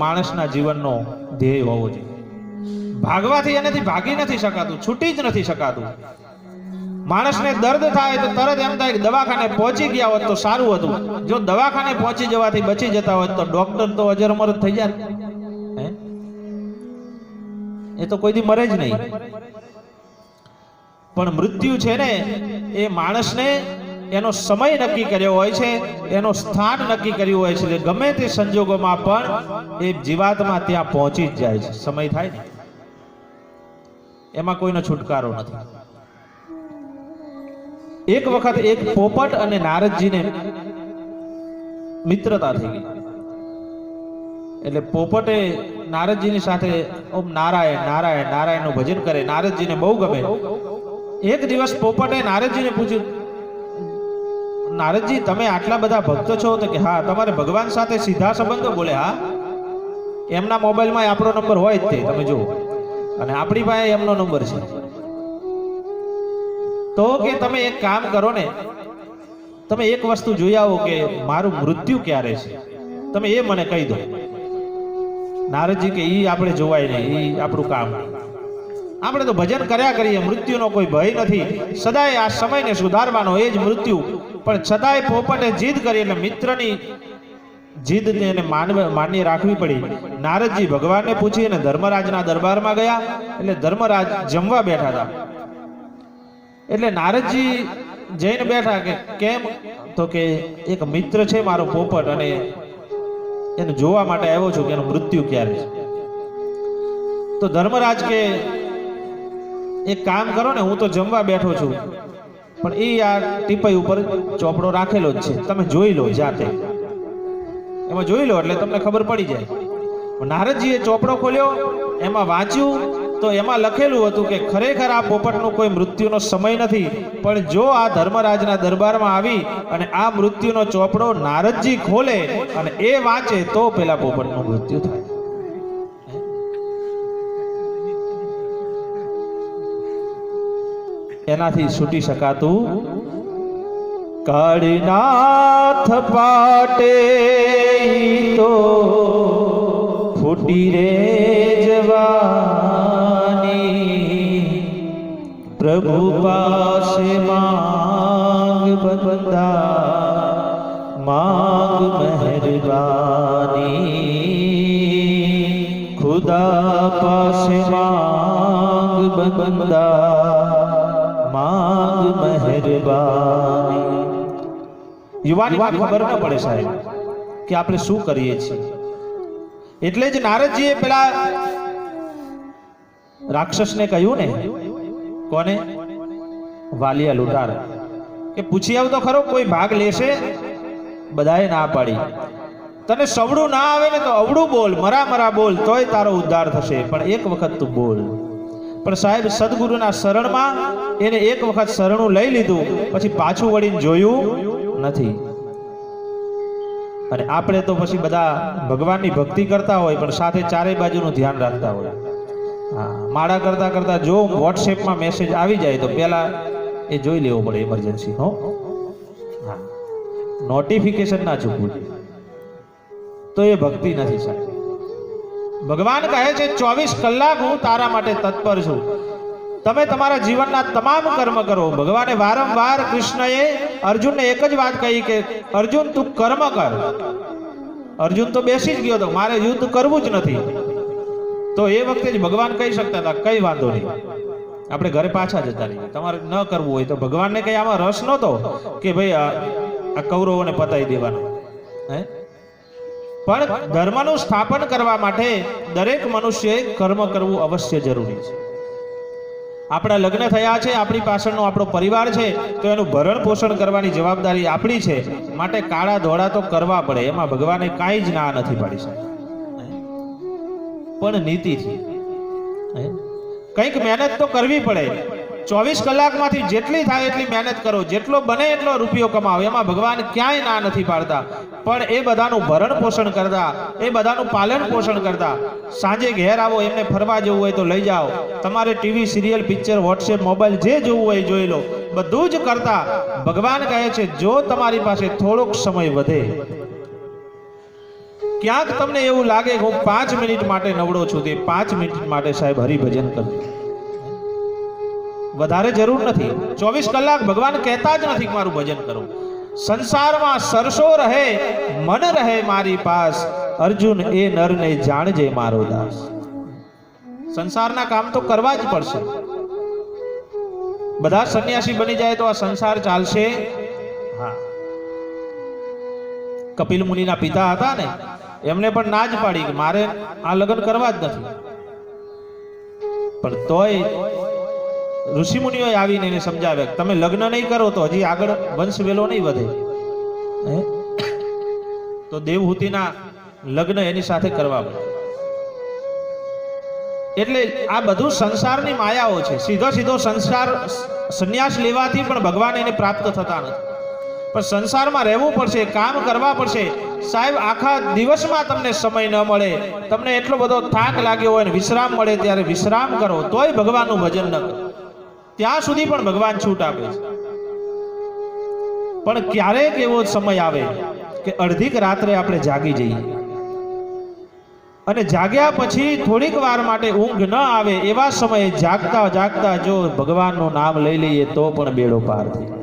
માણસના જીવનનો ધ્યેય હોવો જોઈએ. ભાગવાથી એનાથી ભાગી નથી શકાતું, છૂટી જ નથી શકાતું. માણસને દર્દ થાય તો તરત એમ થાય કે દવાખાને પહોંચી ગયા હોત તો સારું હતું. જો દવાખાને પહોંચી જવાથી બચી જતા હોત તો ડોક્ટર તો અજર અમર થઈ જાય. એ તો કોઈ દી મરે જ નહીં. પણ મૃત્યુ છે ને એ માણસને એનો સમય નક્કી કર્યો હોય છે, એનો સ્થાન નક્કી કર્યું હોય છે. ગમે તે સંજોગોમાં પણ એ જીવાત્મા ત્યાં પહોંચી જ જાય છે. સમય થાય ને એમાં કોઈનો છુટકારો નથી. એક વખત એક પોપટ અને નારદજીને મિત્રતા થઈ ગઈ. એટલે પોપટે નારદજીની સાથે ઓમ નારાયણ નારાયણ નારાયણનું ભજન કરે. નારદજીને બહુ ગમે. એક દિવસ પોપટે નારદજીને પૂછ્યું, નારદજી તમે આટલા બધા ભક્ત છો? તો કે હા. તમારે ભગવાન સાથે સીધા સંબંધો? બોલે હા. એમના મોબાઈલમાં આપણો નંબર હોય જ તે, તમે જુઓ, અને આપણી પાસે એમનો નંબર છે. તો કે તમે એક કામ કરો ને, તમે એક વસ્તુ જોઈ આવો કે મારું મૃત્યુ ક્યારે છે, તમે એ મને કહી દો. નારદજી કે ઈ આપણે જોવાય નહીં, ઈ આપણું કામ. આપણે તો ભજન કર્યા કરીએ, મૃત્યુનો કોઈ ભય નથી. સદાય આ સમયને સુધારવાનો એ જ મૃત્યુ. પણ છતાંય પોપટે જીદ કરી, એટલે મિત્રની જીદને એને માન્ય રાખવી પડી. નારદજી ભગવાનને પૂછી અને ધર્મરાજના દરબારમાં ગયા. એટલે ધર્મરાજ જમવા બેઠા હતા. એટલે નારદજી જઈને બેઠા કે કેમ? તો કે એક મિત્ર છે મારો પોપટ, અને એને જોવા માટે આવ્યો છું કે એનું મૃત્યુ ક્યારે છે. તો ધર્મરાજ કે એક કામ કરો ને, હું તો જમવા બેઠો છું, પણ એ આ ટીપાઈ ઉપર ચોપડો રાખેલો જ છે, તમે જોઈ લો જાતે. એમાં જોઈ લો એટલે તમને ખબર પડી જાય. નારદજીએ ચોપડો ખોલ્યો, એમાં વાંચ્યું તો એમાં લખેલું હતું કે ખરેખર આ પોપટનો કોઈ મૃત્યુનો સમય નથી, પણ જો આ ધર્મરાજના દરબારમાં આવી અને આ મૃત્યુનો ચોપડો નારદજી ખોલે અને એ વાંચે તો પેલા પોપટનું મૃત્યુ થાય. એનાથી છૂટી શકાતું. કાળનાથ પાટે તો ફૂટી રે જવાની, પ્રભુ પાસે માંગ બંદા, માંગ મહેરબાની, ખુદા પાસે માંગ બંદા, માંગ મહેરબાની. યુવાનીમાં ખબર ન પડે સાહેબ કે આપણે શું કરીએ છીએ. એટલે જ નારદજીએ પેલા રાક્ષસને કહ્યું ને, કોને? વાલિયા લૂંટાર, કે પૂછી આવ તો ખરો કોઈ ભાગ લેશે? બધાએ ના પાડી. તને સવડું ના આવે ને તો અવડું બોલ, મરા મરા બોલ, તોય તારો ઉદ્ધાર થશે, પણ એક વખત તું બોલ. પણ સાહેબ સદગુરુના શરણમાં એને એક વખત શરણું લઈ લીધું, પછી પાછું વળીને જોયું નથી. અને આપણે તો પછી બધા ભગવાનની ભક્તિ કરતા હોય પણ સાથે ચારે બાજુનું ધ્યાન રાખતા હોય. હા, માળા કરતા કરતા જો વોટ્સએપમાં મેસેજ આવી જાય તો પહેલા એ જોઈ લેવો પડે, ઇમરજન્સી. હો, હા, નોટિફિકેશન ના ચૂકવું, તો એ ભક્તિ નથી સાહેબ. ભગવાન કહે છે 24 કલાક હું તારા માટે તત્પર છું, તમે તમારા જીવનના તમામ કર્મ કરો. ભગવાને વારંવાર કૃષ્ણએ અર્જુનને એક જ વાત કહી કે અર્જુન તું કર્મ કર. અર્જુન તો બેસી જ ગયો હતો, મારે યુદ્ધ કરવું જ નથી. તો એ વખતે જ ભગવાન કહી શકતા હતા કઈ વાંધો નહીં, આપણે ઘરે પાછા જતા રહીએ, તમારે ન કરવું હોય તો. ભગવાનને કઈ આમાં રસ નહોતો કે ભાઈ આ કૌરવોને પતાવી દેવાનું. હે, પણ ધર્મનું સ્થાપન કરવા માટે દરેક મનુષ્યએ કર્મ કરવું અવશ્ય જરૂરી છે. આપણા લગ્ન થયા છે, આપણી પાછળનો આપણો પરિવાર છે, તો એનું ભરણ પોષણ કરવાની જવાબદારી આપણી છે. માટે કાળા ધોળા તો કરવા પડે, એમાં ભગવાને કાંઈ જ ના નથી પાડી શકે, પણ નીતિથી. કંઈક મહેનત તો કરવી પડે. 24 કલાકમાંથી જેટલી થાય એટલી મહેનત કરો, જેટલો બને એટલો રૂપિયો કમાવો, એમાં ભગવાન ક્યાંય ના નથી પાડતા. પણ એ બધાનું ભરણ પોષણ કરતા, એ બધાનું પાલન પોષણ કરતા. સાંજે ઘેર આવો, એમને ફરવા જવું હોય તો લઈ જાઓ, તમારે TV serial picture WhatsApp mobile જે જોવું હોય જોઈ લો, બધું જ કરતા. ભગવાન કહે છે જો તમારી પાસે થોડોક સમય વધે, ક્યાંક તમને એવું લાગે કે હું 5 મિનિટ માટે નવડો છું, તે 5 મિનિટ માટે સાહેબ હરિભજન કરજો. વધારે જરૂર નથી. 24 કલાક ભગવાન કહેતા જ નથી કે મારું ભજન કરો. સંસારમાં સરસો રહે, મન રહે મારી પાસ, અર્જુન એ નરને જાણજે મારો દાસ. સંસારના કામ તો કરવા જ પડશે. બધા સંન્યાસી બની જાય તો આ સંસાર ચાલશે? હા. કપિલ મુનિના પિતા હતા ને, એમને પણ ના જ પાડી કે મારે આ લગ્ન કરવા જ નથી. પણ તોય ઋષિ મુનિઓએ આવીને એને સમજાવ્યા તમે લગ્ન નહીં કરો તો હજી આગળ વંશ વેલો નહીં વધે. તો દેવહૂતિના લગ્ન એની સાથે કરવા પડે. એટલે આ બધું સંસારની માયાઓ છે. સીધો સીધો સંસાર સંન્યાસ લેવાથી પણ ભગવાન એને પ્રાપ્ત થતા નથી. પણ સંસારમાં રહેવું પડશે, કામ કરવા પડશે. સાહેબ આખા દિવસમાં તમને સમય ન મળે, તમને એટલો બધો થાક લાગ્યો હોય ને વિશ્રામ મળે ત્યારે વિશ્રામ કરો, તોય ભગવાનનું ભજન ન કરો. ત્યાં સુધી પણ ભગવાન છૂટ આપે છે. પણ ક્યારેક એવો સમય આવે કે અડધીક રાત્રે આપણે જાગી જઈએ અને જાગ્યા પછી થોડીક વાર માટે ઊંઘ ન આવે, એવા સમયે જાગતા જાગતા જો ભગવાનનું નામ લઈ લઈએ તો પણ બેડો પાર થઈ જાય.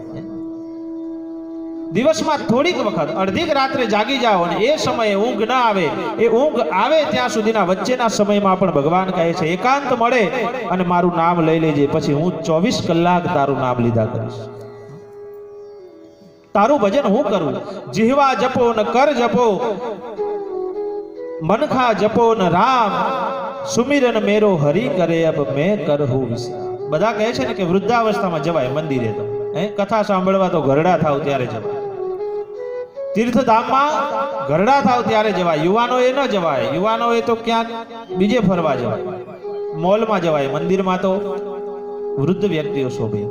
દિવસમાં થોડીક વખત અડધીક રાત્રે જાગી જાઓ અને એ સમયે ઊંઘ ન આવે, એ ઊંઘ આવે ત્યાં સુધીના વચ્ચેના સમયમાં પણ ભગવાન કહે છે એકાંત મળે અને મારું નામ લઈ લેજે, પછી હું 24 કલાક તારું નામ લીધા કરીશ, તારું ભજન હું કરું. જીહવા જપો ન કર જપો, મનખા જપો ન રામ, સુમિરન મેરો હરી કરે અબ મેં કરહું વિશ્રામ. બધા કહે છે ને કે વૃદ્ધાવસ્થામાં જવાય મંદિરે, તો કથા સાંભળવા તો ઘરડા થાવ ત્યારે જવાય, તીર્થધામમાં ઘરડા થાવ ત્યારે જવાય. યુવાનોએ ન જવાય, યુવાનોએ તો ક્યાંક બીજે ફરવા જવાય. મોલમાં જવાય, મંદિરમાં તો વૃદ્ધ વ્યક્તિઓ શોભે.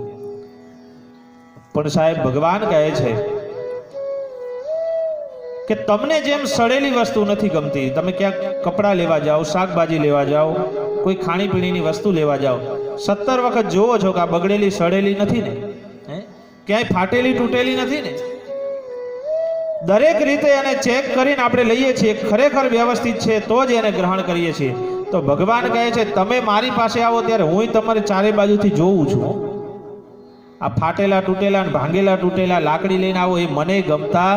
પણ સાહેબ ભગવાન કહે છે કે તમને જેમ સડેલી વસ્તુ નથી ગમતી, તમે ક્યાંક કપડાં લેવા જાઓ, શાકભાજી લેવા જાઓ, કોઈ ખાણીપીણીની વસ્તુ લેવા જાઓ, 17 વખત જોવો છો કે આ બગડેલી સડેલી નથી ને, ક્યાંય ફાટેલી તૂટેલી નથી ને. દરેક રીતે એને ચેક કરીને આપણે લઈએ છીએ, ખરેખર વ્યવસ્થિત છે તો જ એને ગ્રહણ કરીએ છીએ. તો ભગવાન કહે છે તમે મારી પાસે આવો ત્યારે હું તમારે ચારે બાજુથી જોઉં છું. આ ફાટેલા તૂટેલા અને ભાંગેલા તૂટેલા લાકડી લઈને આવો એ મને ગમતા,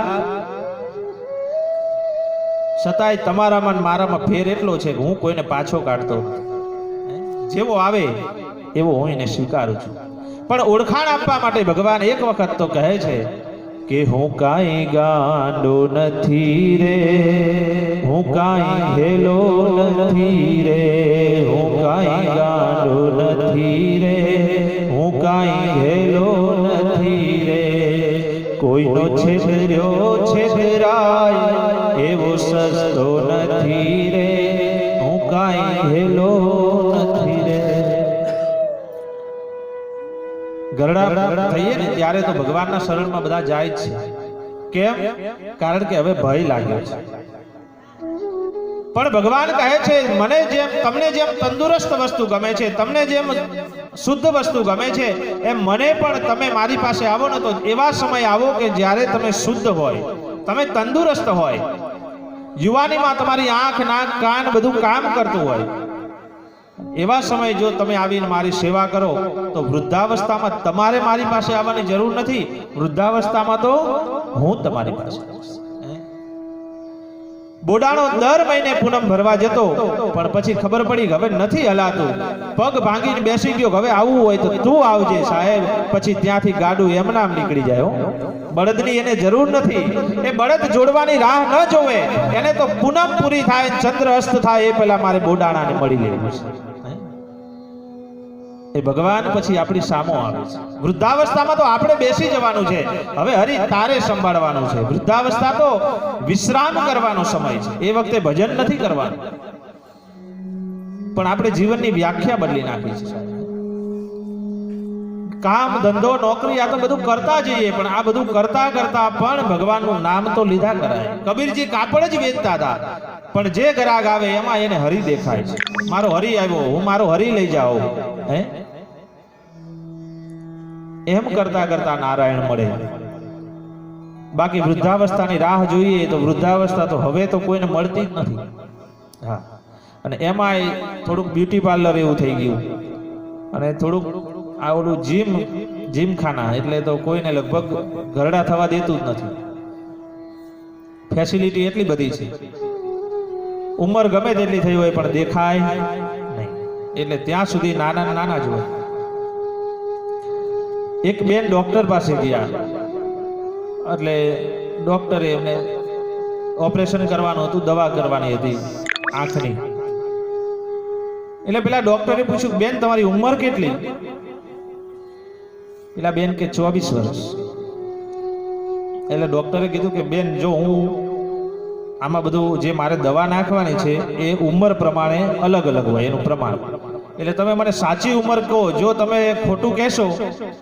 છતાંય તમારામાં ને મારામાં ફેર એટલો છે કે હું કોઈને પાછો કાઢતો, જેવો આવે એવો હું એને સ્વીકારું છું. પણ ઓળખાણ આપવા માટે ભગવાન એક વખત તો કહે છે કે હું કાંઈ ગાંડો નથી રે, હું કાંઈ હેલો નથી રે, હું કાંઈ ગાંડો નથી રે, હું કાંઈ હેલો નથી રે, કોઈનો છેતર્યો છેતરાય એવો સસ્તો નથી રે, હું કાંઈ હેલો નથી રે. ગરડા થઈએ ને ત્યારે તો ભગવાનના શરણમાં બધા જાય જ છે. કેમ? કારણ કે હવે ભય લાગ્યો છે. પણ ભગવાન કહે છે મને જેમ તમને જેમ તંદુરસ્ત વસ્તુ ગમે છે, તમને જેમ શુદ્ધ વસ્તુ ગમે છે, એમ મને પણ તમે મારી પાસે આવો ને તો એવા સમય આવો કે જ્યારે તમે શુદ્ધ હોય, તમે તંદુરસ્ત હોય, યુવાનીમાં તમારી આંખ નાક કાન બધું કામ કરતું હોય. એવા સમય જો તમે આવીને મારી સેવા કરો તો વૃદ્ધાવસ્થામાં તમારે મારી પાસે આવવાની જરૂર નથી, વૃદ્ધાવસ્થામાં તો હું તમારી પાસે. બોડાણો દર મહિને પૂનમ ભરવા જતો, પણ પછી ખબર પડી કે હવે નથી હલાતું, પગ ભાંગીને બેસી ગયો, હવે આવવું હોય તો તું આવજે સાહેબ. પછી ત્યાંથી ગાડું એમનામ નીકળી જાય. બળદની એને જરૂર નથી, એ બળદ જોડવાની રાહ ન જોવે, એને તો પૂનમ પૂરી થાય, ચંદ્ર અસ્ત થાય એ પહેલા મારે બોડાણાને મળી લેવું છે. એ ભગવાન પછી આપણી સામો આવે છે. વૃદ્ધાવસ્થામાં તો આપણે બેસી જવાનું છે, હવે હરી તારે સંભાળવાનું છે. વૃદ્ધાવસ્થા તો વિશ્રામ કરવાનો સમય છે, એ વખતે ભજન નથી કરવાનું. પણ આપણે જીવનની વ્યાખ્યા બદલી નાખી છે. કામ ધંધો નોકરી આ તો બધું કરતા જઈએ, પણ આ બધું કરતા કરતા પણ ભગવાનનું નામ તો લીધા કરાય. કબીરજી કાપડ જ વેચતા હતા, પણ જે ગ્રાહક આવે એમાં એને હરી દેખાય છે. મારો હરી આવ્યો, હું મારો હરી લઈ જાઉં, હે એમ કરતા કરતા નારાયણ મળે. બાકી વૃદ્ધાવસ્થાની રાહ જોઈએ તો વૃદ્ધાવસ્થા તો હવે તો કોઈને મળતી જ નથી. હા, અને એમાંય થોડુંક બ્યુટી પાર્લર એવું થઈ ગયું, અને થોડુંક આ ઓલું જીમખાના, એટલે તો કોઈને લગભગ ઘરડા થવા દેતું જ નથી. ફેસિલિટી એટલી બધી છે, ઉંમર ગમે તેટલી થઈ હોય પણ દેખાય નહીં, એટલે ત્યાં સુધી નાના નાના જ હોય. એક બેન ડોક્ટર પાસે ગયા, એટલે ડોક્ટરે એમને ઓપરેશન કરવાનું હતું, દવા કરવાની હતી આંખની. એટલે પેલા ડોક્ટરે પૂછ્યું બેન તમારી ઉંમર કેટલી? પેલા બેન કે 24 વર્ષ. એટલે ડોક્ટરે કીધું કે બેન જો હું આમાં બધું જે મારે દવા નાખવાની છે એ ઉંમર પ્રમાણે અલગ અલગ હોય એનું પ્રમાણ, એટલે તમે મને સાચી ઉંમર કહો. જો તમે ખોટું કહેશો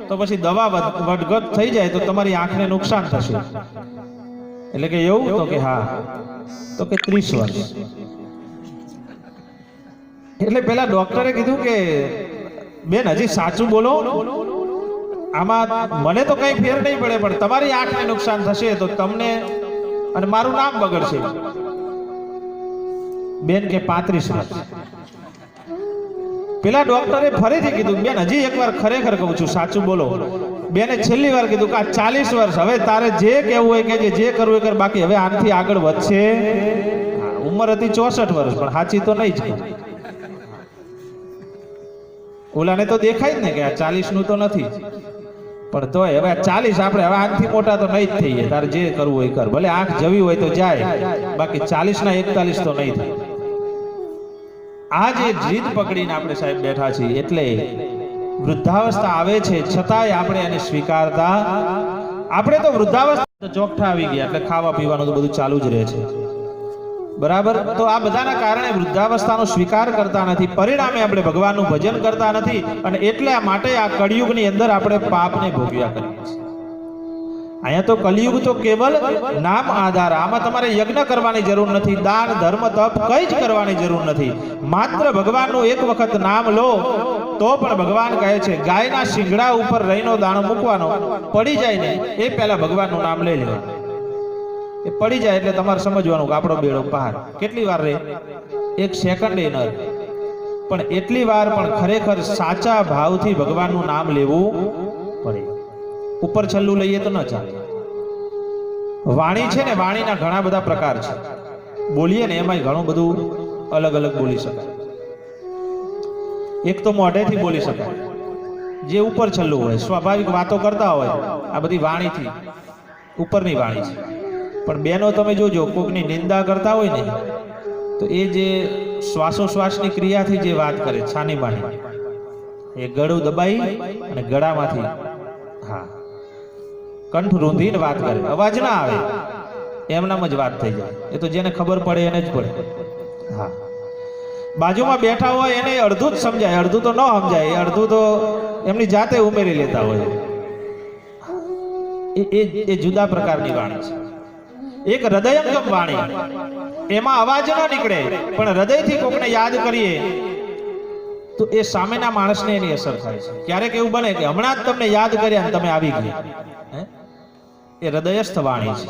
તો પછી દવા વધઘટ થઈ જાય તો તમારી આંખને નુકસાન થશે. એટલે કે એવું? તો કે હા. તો કે 30 વર્ષ. એટલે પેલા ડોક્ટરે કીધું કે બેન હજી સાચું બોલો, આમાં મને તો કઈ ફેર નહીં પડે, પણ તમારી આંખને નુકસાન થશે તો તમને અને મારું નામ બગડશે. બેન કે 35 વર્ષ. પેલા ડોક્ટરે ફરીથી કીધું બેન હજી એકવાર ખરેખર કહું છું સાચું બોલો. બેને છેલ્લી વાર કીધું કે 40 વર્ષ. હવે તારે જે કહેવું હોય કે જે કરવું હોય કર, બાકી હવે આનાથી આગળ વધશે. ઉંમર હતી 64 વર્ષ, પણ સાચી તો નહીં જ. ઓલાને તો દેખાય જ ને કે આ 40 નું તો નથી, પણ તોય હવે 40 આપણે હવે આનાથી મોટા તો નહીં જ થઈએ. તારે જે કરવું હોય કર, ભલે આંખ જવી હોય તો જાય, બાકી 40 ના 41 તો નહીં થાય. આ જે જીદ પકડીને આપણે સાહેબ બેઠા છીએ, એટલે વૃદ્ધાવસ્થા આવે છે છતાંય આપણે એને સ્વીકારતા. આપણે તો વૃદ્ધાવસ્થા ચોકઠા આવી ગયા એટલે ખાવા પીવાનું તો બધું ચાલુ જ રહે છે. બરાબર. તો આ બધાના કારણે વૃદ્ધાવસ્થાનો સ્વીકાર કરતા નથી, પરિણામે આપણે ભગવાનનું ભજન કરતા નથી, અને એટલે માટે આ કળિયુગની અંદર આપણે પાપને ભોગવ્યા કરીએ છીએ. અહીંયા તો કલિયુગ તો કેવલ નામ આધાર. આમાં તમારે યજ્ઞ કરવાની જરૂર નથી, દાન ધર્મ તપ કઈ જ કરવાની જરૂર નથી. માત્ર ભગવાનનું એક વખત નામ લો તો પણ ભગવાન કહે છે ગાયના શિંગડા ઉપર રહીનો દાણો મૂકવાનો, પડી જાય ને એ પહેલા ભગવાનનું નામ લઈ લેવાનું. એ પડી જાય એટલે તમારે સમજવાનું કે આપણો બેડો પાર. કેટલી વાર રહે? 1 સેકન્ડ એ ન રહે. પણ એટલી વાર પણ ખરેખર સાચા ભાવથી ભગવાનનું નામ લેવું પડે. ઉપર છલ્લું લઈએ તો ન ચાલે. વાણી છે ને, વાણીના ઘણા બધા પ્રકાર છે. બોલીએ ને એમાં ઘણું બધું અલગ અલગ બોલી શકાય. એક તો મોઢેથી બોલી શકાય, જે ઉપર છલ્લું હોય, સ્વાભાવિક વાતો કરતા હોય, આ બધી વાણીથી ઉપરની વાણી છે. પણ બેનો તમે જોજો, કોકની નિંદા કરતા હોય ને તો એ જે શ્વાસોશ્વાસની ક્રિયાથી જે વાત કરે, છાની માની, એ ગળું દબાઈ અને ગળામાંથી હા કંઠ રૂંધીને વાત કરે, અવાજ ના આવે, એમનામ જ વાત થઈ જાય. એ તો જેને ખબર પડે એને જ પડે. હા, બાજુમાં બેઠા હોય એને અડધું જ સમજાય, અડધું તો ન સમજાય, અડધું તો એમની જાતે ઉમેરી લેતા હોય. એ જુદા પ્રકારની વાણી છે. એક હૃદયંગમ વાણી, એમાં અવાજ ન નીકળે પણ હૃદયથી કોકને યાદ કરીએ તો એ સામેના માણસને એની અસર થાય છે. ક્યારેક એવું બને કે હમણાં જ તમને યાદ કર્યા અને તમે આવી ગયા, એ હૃદયસ્થ વાણી છે.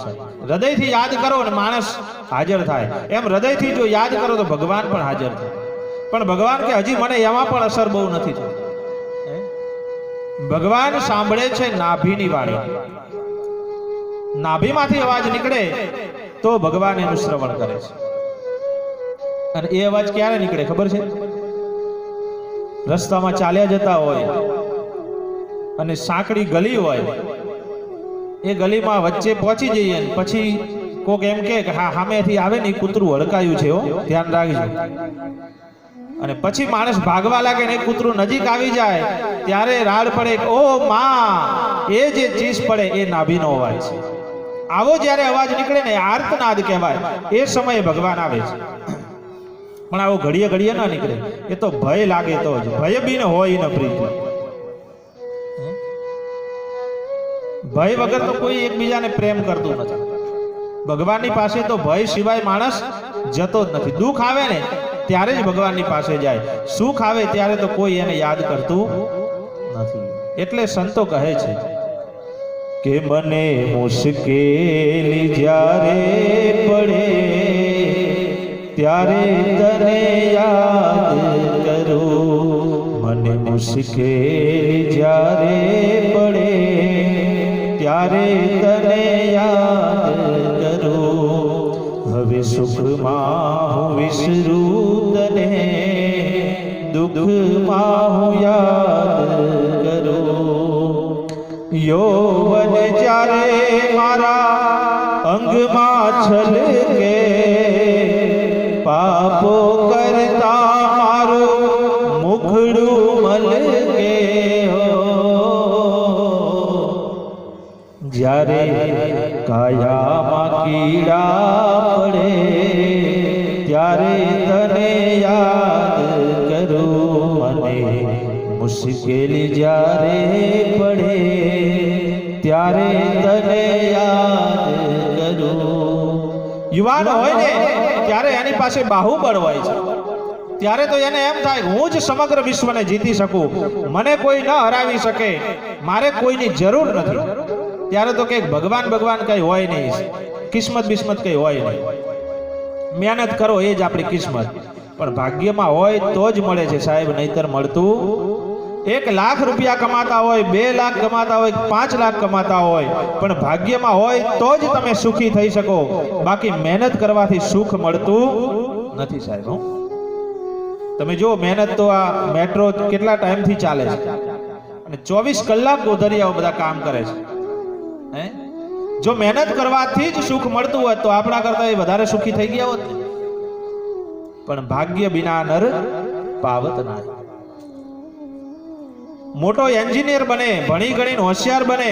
હૃદયથી યાદ કરો અને માણસ હાજર થાય. એમ હૃદયથી જો યાદ કરો તો ભગવાન પણ હાજર થાય. પણ ભગવાન કે હજી મને એમાં પણ અસર બહુ નથી થતી. ભગવાન સાંભળે છે નાભીની વાણી. નાભીમાંથી અવાજ નીકળે તો ભગવાન એનું શ્રવણ કરે છે. અને એ અવાજ ક્યારે નીકળે ખબર છે? રસ્તામાં ચાલ્યા જતા હોય અને સાંકડી ગલી હોય, એ ગલીમાં વચ્ચે પહોંચી જઈએ પછી કોક એમ કે હા સામેથી આવે ને કૂતરું હડકાયું છે, ધ્યાન રાખજો. અને પછી માણસ ભાગવા લાગે ને કૂતરું નજીક આવી જાય ત્યારે રાડ પડે, ઓ માં, એ જે ચીસ પડે એ નાભીનો અવાજ છે. આવો જ્યારે અવાજ નીકળે ને આર્તનાદ કહેવાય. એ સમયે ભગવાન આવે છે. પણ આવો ઘડીએ ઘડીએ ના નીકળે. એ તો ભય લાગે તો જ, ભય બી ને હોય ન પ્રીતિ. ભય વગર તો કોઈ એકબીજાને પ્રેમ કરતું નથી. ભગવાનની પાસે તો ભય સિવાય માણસ જતો જ નથી. દુઃખ આવે ને ત્યારે જ ભગવાનની પાસે જાય, સુખ આવે ત્યારે તો કોઈ એને યાદ કરતું નથી. એટલે સંતો કહે છે કે મને મુશ્કેલી જ્યારે પડે ત્યારે તને યાદ કરું. મને મુશ્કેલી જ્યારે પડે ત્યારે તને યાદ કરું. હવે સુખમાં હું વિસરું તને, દુઃખમાં હું યાદ કરું. યૌવન જ્યારે મારા અંગમાં છલકે, પાપો કરતા મારું મુખડું મલકે. જ્યારે કાયામાં કીડા પડે ત્યારે તને યાદ કરું. મને મુશ્કેલી જ્યારે પડે ત્યારે તને યાદ કરું. યુવાન હોય ને ત્યારે એની પાસે બાહુબળ હોય છે. ત્યારે તો એને એમ થાય હું જ સમગ્ર વિશ્વને જીતી શકું, મને કોઈ ન હરાવી શકે, મારે કોઈની જરૂર નથી. ત્યારે તો કંઈક ભગવાન ભગવાન કઈ હોય નહીં, કિસ્મત બિસ્મત કઈ હોય નહીં. મહેનત કરો એ જ આપણી કિસ્મત. પણ ભાગ્યમાં હોય તો જ મળે છે સાહેબ, નહીતર મળતું. 1 લાખ રૂપિયા કમાતા હોય, 2 લાખ કમાતા હોય, 5 લાખ કમાતા હોય, પણ ભાગ્યમાં હોય તો જ તમે સુખી થઈ શકો. બાકી મહેનત કરવાથી સુખ મળતું નથી સાહેબ. તમે જો મહેનત તો આ મેટ્રો કેટલા ટાઈમથી ચાલે છે અને 24 કલાક ગોધરિયાઓ બધા કામ કરે છે. જો મહેનત કરવાથી જ સુખ મળતું હોય તો આપણા કરતા એ વધારે સુખી થઈ ગયા હોત. પણ ભાગ્ય બિના નર પાવત ના. મોટો એન્જિનિયર બને, ભણી ગણીને હોશિયાર બને,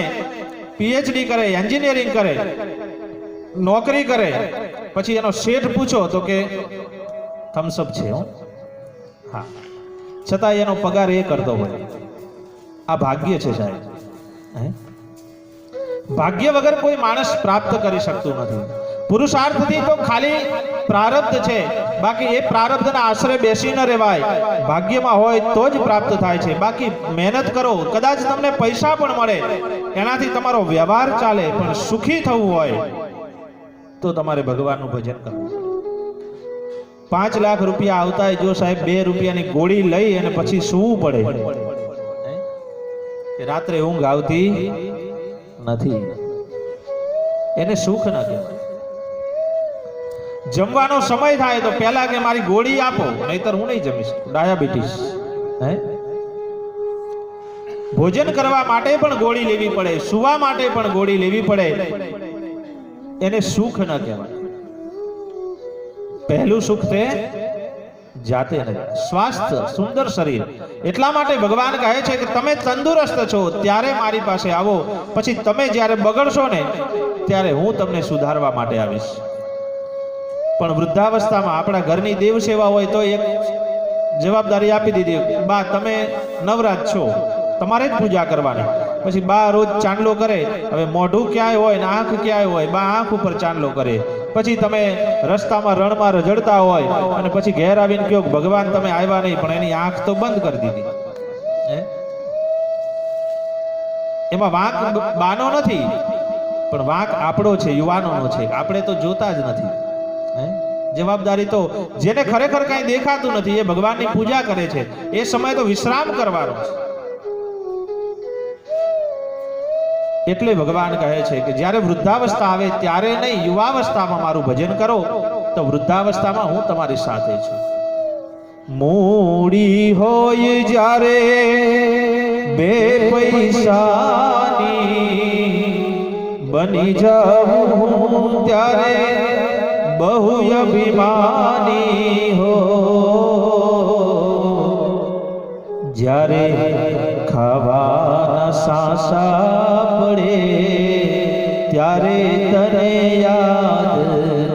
પીએચડી કરે, એન્જિનિયરિંગ કરે, નોકરી કરે પછી એનો શેઠ પૂછો તો કે થમ્સઅપ છે હો, હા, છતાં એનો પગાર એ કરતો હોય. આ ભાગ્ય છે સાહેબ. ભાગ્ય વગર કોઈ માણસ પ્રાપ્ત કરી શકતું નથી. પુરુષાર્થથી તો ખાલી પ્રારબ્ધ છે, બાકી એ પ્રારબ્ધના આશરે બેસી ન રહેવાય. ભાગ્યમાં હોય તો જ પ્રાપ્ત થાય છે. બાકી મહેનત કરો, કદાચ તમને પૈસા પણ મળે, એનાથી તમારો વ્યવહાર ચાલે, પણ સુખી થવું હોય તો તમારે ભગવાનનું ભજન કરવું. 5 લાખ રૂપિયા આવતા જો સાહેબ 2 રૂપિયાની ગોળી લઈ અને પછી સૂવું પડે, રાત્રે ઊંઘ આવતી નથી, એને સુખ ન કહેવાય. જમવાનો સમય થાય તો પહેલા કે મારી ગોળી આપો, નહીતર હું નહીં જમીશ, ડાયાબિટીસ. ભોજન કરવા માટે પણ ગોળી લેવી પડે, સુવા માટે પણ ગોળી લેવી પડે, એને સુખ ન કહેવાય. પહેલું સુખ તે જાતે નહીં, સ્વાસ્થ્ય, સુંદર શરીર. એટલા માટે ભગવાન કહે છે કે તમે તંદુરસ્ત છો ત્યારે મારી પાસે આવો, પછી તમે જ્યારે બગડશો ને ત્યારે હું તમને સુધારવા માટે આવીશ. પણ વૃદ્ધાવસ્થામાં આપણા ઘરની દેવ સેવા હોય તો એક જવાબદારી આપી દીધી, બા તમે નવરાત છો, તમારે જ પૂજા કરવાની. પછી બા રોજ ચાંદલો કરે, હવે મોઢું ક્યાંય હોય ને આંખ ક્યાંય હોય, બા આંખ ઉપર ચાંદલો કરે. પછી તમે રસ્તામાં રણમાં રજડતા હોય અને પછી ઘેર આવીને કહો ભગવાન તમે આવ્યા નહીં, પણ એની આંખ તો બંધ કરી દીધી. એમાં વાંક બાનો નથી, પણ વાંક આપણો છે, યુવાનોનો છે. આપણે તો જોતા જ નથી. જવાબદારી તો જેને ખરેખર કઈ દેખાતું નથી એ ભગવાનની પૂજા કરે છે, એ સમય તો વિશ્રામ કરવાનો છે. એટલે ભગવાન કહે છે કે જ્યારે વૃદ્ધાવસ્થા આવે ત્યારે નહીં, યુવાવસ્થામાં મારું ભજન કરો તો વૃદ્ધાવસ્થામાં હું તમારી સાથે છું. મૂડી હોય જ્યારે બે પૈસાની, બની જાઉં ત્યારે બહુ અભિમાની હો. જ્યારે ખાવાના સાસા પડે ત્યારે તને યાદ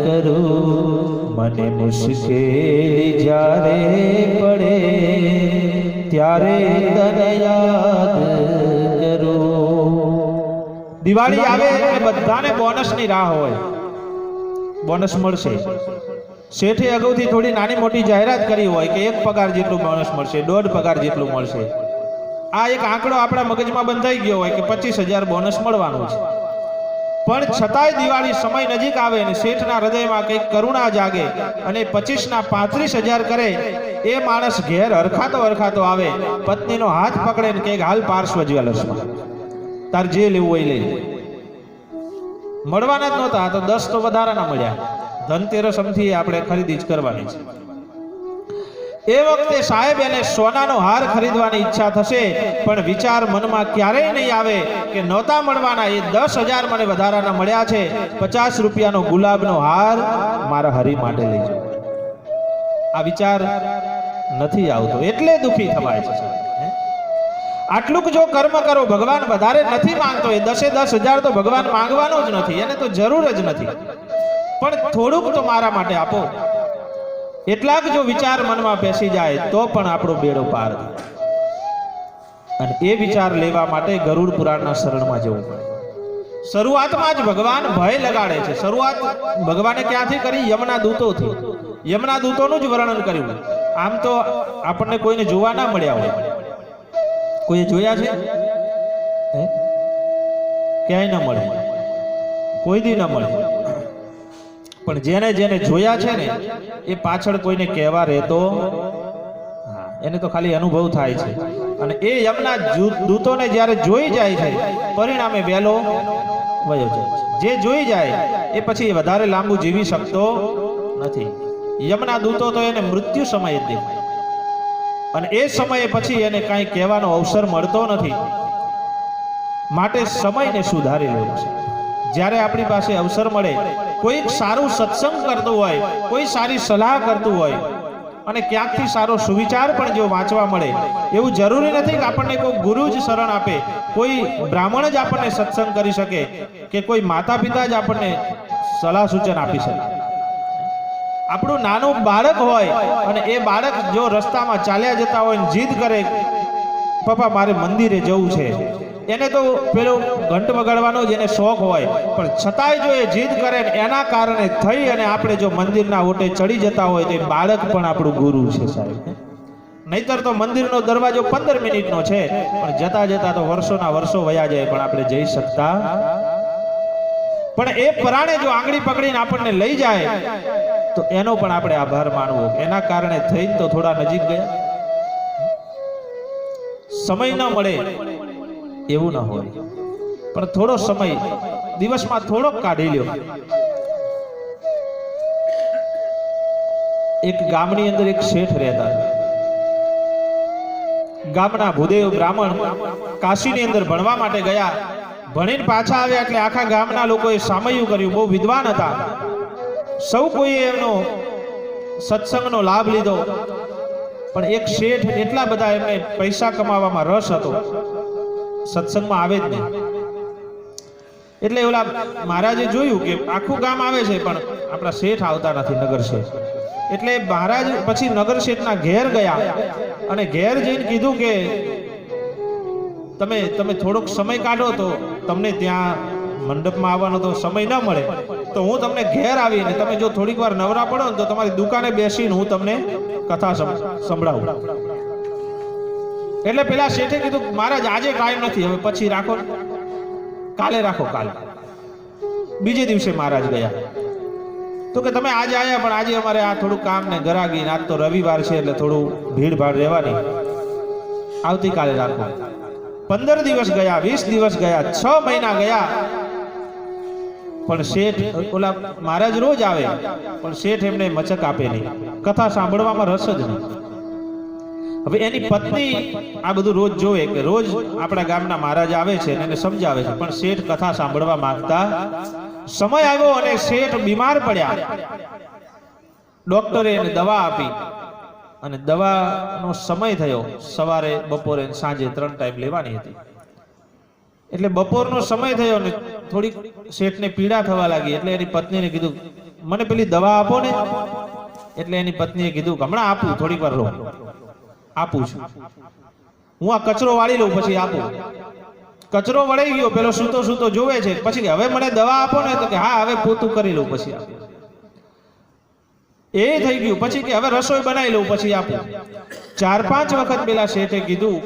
કરું, મને મુશ્કેલી જ્યારે પડે ત્યારે તને યાદ કરું. દિવાળી આવે એટલે બધાને બોનસની રાહ હોય, બોનસ મળશે. શેઠે અગાઉથી થોડી નાની મોટી જાહેરાત કરી હોય કે 1 પગાર જેટલું બોનસ મળશે, 1.5 પગાર જેટલું મળશે. આ એક આંકડો આપણા મગજમાં બંધાઈ ગયો હોય કે 25,000 બોનસ મળવાનું છે. પણ છતાંય દિવાળી સમય નજીક આવે અને શેઠના હૃદયમાં કંઈક કરુણા જાગે અને 25ના 35,000 કરે, એ માણસ ઘેર હરખાતો આવે, પત્નીનો હાથ પકડે ને કે હાલ પાર્શ્વ જ્વેલર્સમાં, તાર જે લેવું હોય લઈ. મળવાના જ નહોતા તો 10 તો વધારાના મળ્યા. ધનતેરસમથી આપણે ખરીદી જ કરવાની છે. એ વખતે સાહેબ એને સોનાનો હાર ખરીદવાની ઈચ્છા થશે, પણ વિચાર મનમાં ક્યારેય નહીં આવે કે નહોતા મળવાના, એ 10,000 મને વધારાના મળ્યા છે, 50 રૂપિયાનો ગુલાબનો હાર મારા હરી માટે લઈ જાઓ. આ વિચાર નથી આવતો, એટલે દુખી થવાય છે. આટલું જો કર્મ કરો, ભગવાન વધારે નથી માંગતો. એ 10,000 તો ભગવાન માંગવાનો જ નથી, એને તો જરૂર જ નથી, પણ થોડુંક તો મારા માટે આપો. એટલાક જો વિચાર મનમાં બેસી જાય તો પણ આપણો બેડો પાર થાય. અને એ વિચાર લેવા માટે ગરુડ પુરાણના શરણમાં જવું પડે. શરૂઆતમાં જ ભગવાન ભય લગાડે છે. શરૂઆત ભગવાને ક્યાંથી કરી? યમના દૂતોથી. યમના દૂતોનું જ વર્ણન કર્યું. આમ તો આપણને કોઈને જોવા ના મળ્યા હોય. કોઈ જોયા છે? ક્યાંય ન મળે, કોઈ દી ન મળે. પણ જેને જેને જોયા છે ને એ પાછળ કોઈને કહેવા રહેતો, એને તો ખાલી અનુભવ થાય છે. અને એ યમના દૂતોને જ્યારે જોઈ જાય છે, પરિણામે વહેલો વયો જાય છે. જે જોઈ જાય એ પછી વધારે લાંબુ જીવી શકતો નથી. યમના દૂતો તો એને મૃત્યુ સમયે જ દેખાય, અને એ સમયે પછી એને કાંઈ કહેવાનો અવસર મળતો નથી. માટે સમયને સુધારી લેવું છે. જ્યારે આપણી પાસે અવસર મળે, કોઈ સારું સત્સંગ કરતું હોય, કોઈ સારી સલાહ કરતું હોય, અને ક્યાંકથી સારો સુવિચાર પણ જો વાંચવા મળે, એવું જરૂરી નથી કે આપણને કોઈ ગુરુ જ શરણ આપે, કોઈ બ્રાહ્મણ જ આપણને સત્સંગ કરી શકે, કે કોઈ માતા પિતા જ આપણને સલાહ સૂચન આપી શકે. આપણું નાનું બાળક હોય અને એ બાળક જો રસ્તામાં ચાલ્યા જતા હોય ને જીદ કરે, પપ્પા મારે મંદિરે જવું છે, એને તો પેલો ઘંટ વગાડવાનો જ એને શોખ હોય, પણ છતાંય જો એ જીદ કરે ને એના કારણે થઈ અને આપણે જો મંદિરના ઓટે ચડી જતા હોય તો એ બાળક પણ આપણું ગુરુ છે સાહેબ. નહીતર તો મંદિરનો દરવાજો 15 મિનિટનો છે, પણ જતા જતા તો વર્ષોના વર્ષો વયા જાય પણ આપણે જઈ શકતા. પણ એ પરાણે જો આંગળી પકડીને આપણને લઈ જાય તો એનો પણ આપણે આભાર માનવો. એના કારણે થઈને તો થોડા નજીક ગયા. સમય ન મળે એવું ન હોય, પણ થોડો સમય દિવસમાં થોડોક કાઢી લ્યો. એક ગામની અંદર એક શેઠ રહેતા. ગામના ભૂદેવ બ્રાહ્મણ કાશીની અંદર ભણવા માટે ગયા. ભણીને પાછા આવ્યા એટલે આખા ગામના લોકોએ સામયું કર્યું. બહુ વિદ્વાન હતા. સૌ કોઈએ એમનો સત્સંગનો લાભ લીધો. પણ એક શેઠ એટલા બધા એમને પૈસા કમાવામાં રસ હતો, સત્સંગમાં આવે જ નહીં. એટલે ઓલા મહારાજે જોયું કે આખું ગામ આવે છે પણ આપણા શેઠ આવતા નથી, નગર શેઠ. એટલે મહારાજ પછી નગર શેઠના ઘેર ગયા અને ઘેર જઈને કીધું કે તમે થોડોક સમય કાઢો તો તમને ત્યાં મંડપમાં આવવાનો તો સમય ન મળે, તો હું તમને ઘેર આવીને તમે જો થોડીક વાર નવરા પડો ને તો તમારી દુકાને બેસીને હું તમને કથા સંભળાવું. એટલે પેલા શેઠે કીધું મહારાજ આજે ટાઈમ નથી, હવે પછી રાખો, કાલે રાખો. કાલે બીજે દિવસે મહારાજ ગયા તો કે તમે આજે આવ્યા પણ આજે અમારે આ થોડું કામ ને ગરાગી, આજ તો રવિવાર છે એટલે થોડું ભીડ ભાડ રહેવાની, આવતીકાલે રાખો. 15 દિવસ ગયા, 20 દિવસ ગયા, 6 મહિના ગયા, પણ શેઠ ઓલા મહારાજ રોજ આવે પણ શેઠ એમને મચક આપે નહીં, કથા સાંભળવામાં રસ જ નહીં. હવે એની પત્ની આ બધું રોજ જોવે કે રોજ આપણા ગામના મહારાજ આવે છે અને એને સમજાવે છે, પણ શેઠ કથા સાંભળવા માંગતા. સમય આવ્યો અને શેઠ બીમાર પડ્યા. ડોક્ટરે એને દવા આપી અને દવાનો સમય થયો. સવારે, બપોરે, સાંજે 3 ટાઈમ લેવાની હતી. એટલે બપોરનો સમય થયો ને થોડીક શેઠને પીડા થવા લાગી. એટલે એની પત્નીને કીધું મને પેલી દવા આપો ને. એટલે એની પત્નીએ કીધું હમણાં આપું, થોડીક વાર રહો, આપું છું, હું આ કચરો વાળી લઉં પછી આપું. કચરો વળાઈ ગયો, પેલો સૂતો સૂતો જોવે છે, પછી હવે મને દવા આપો ને, તો કે હા હવે પોતું કરી લઉં પછી આપું. એ થઈ ગયું. પછી કે હવે રસોઈ બનાવી લઉં પછી આપું. 4-5 વખત પેલા શેઠે કીધું.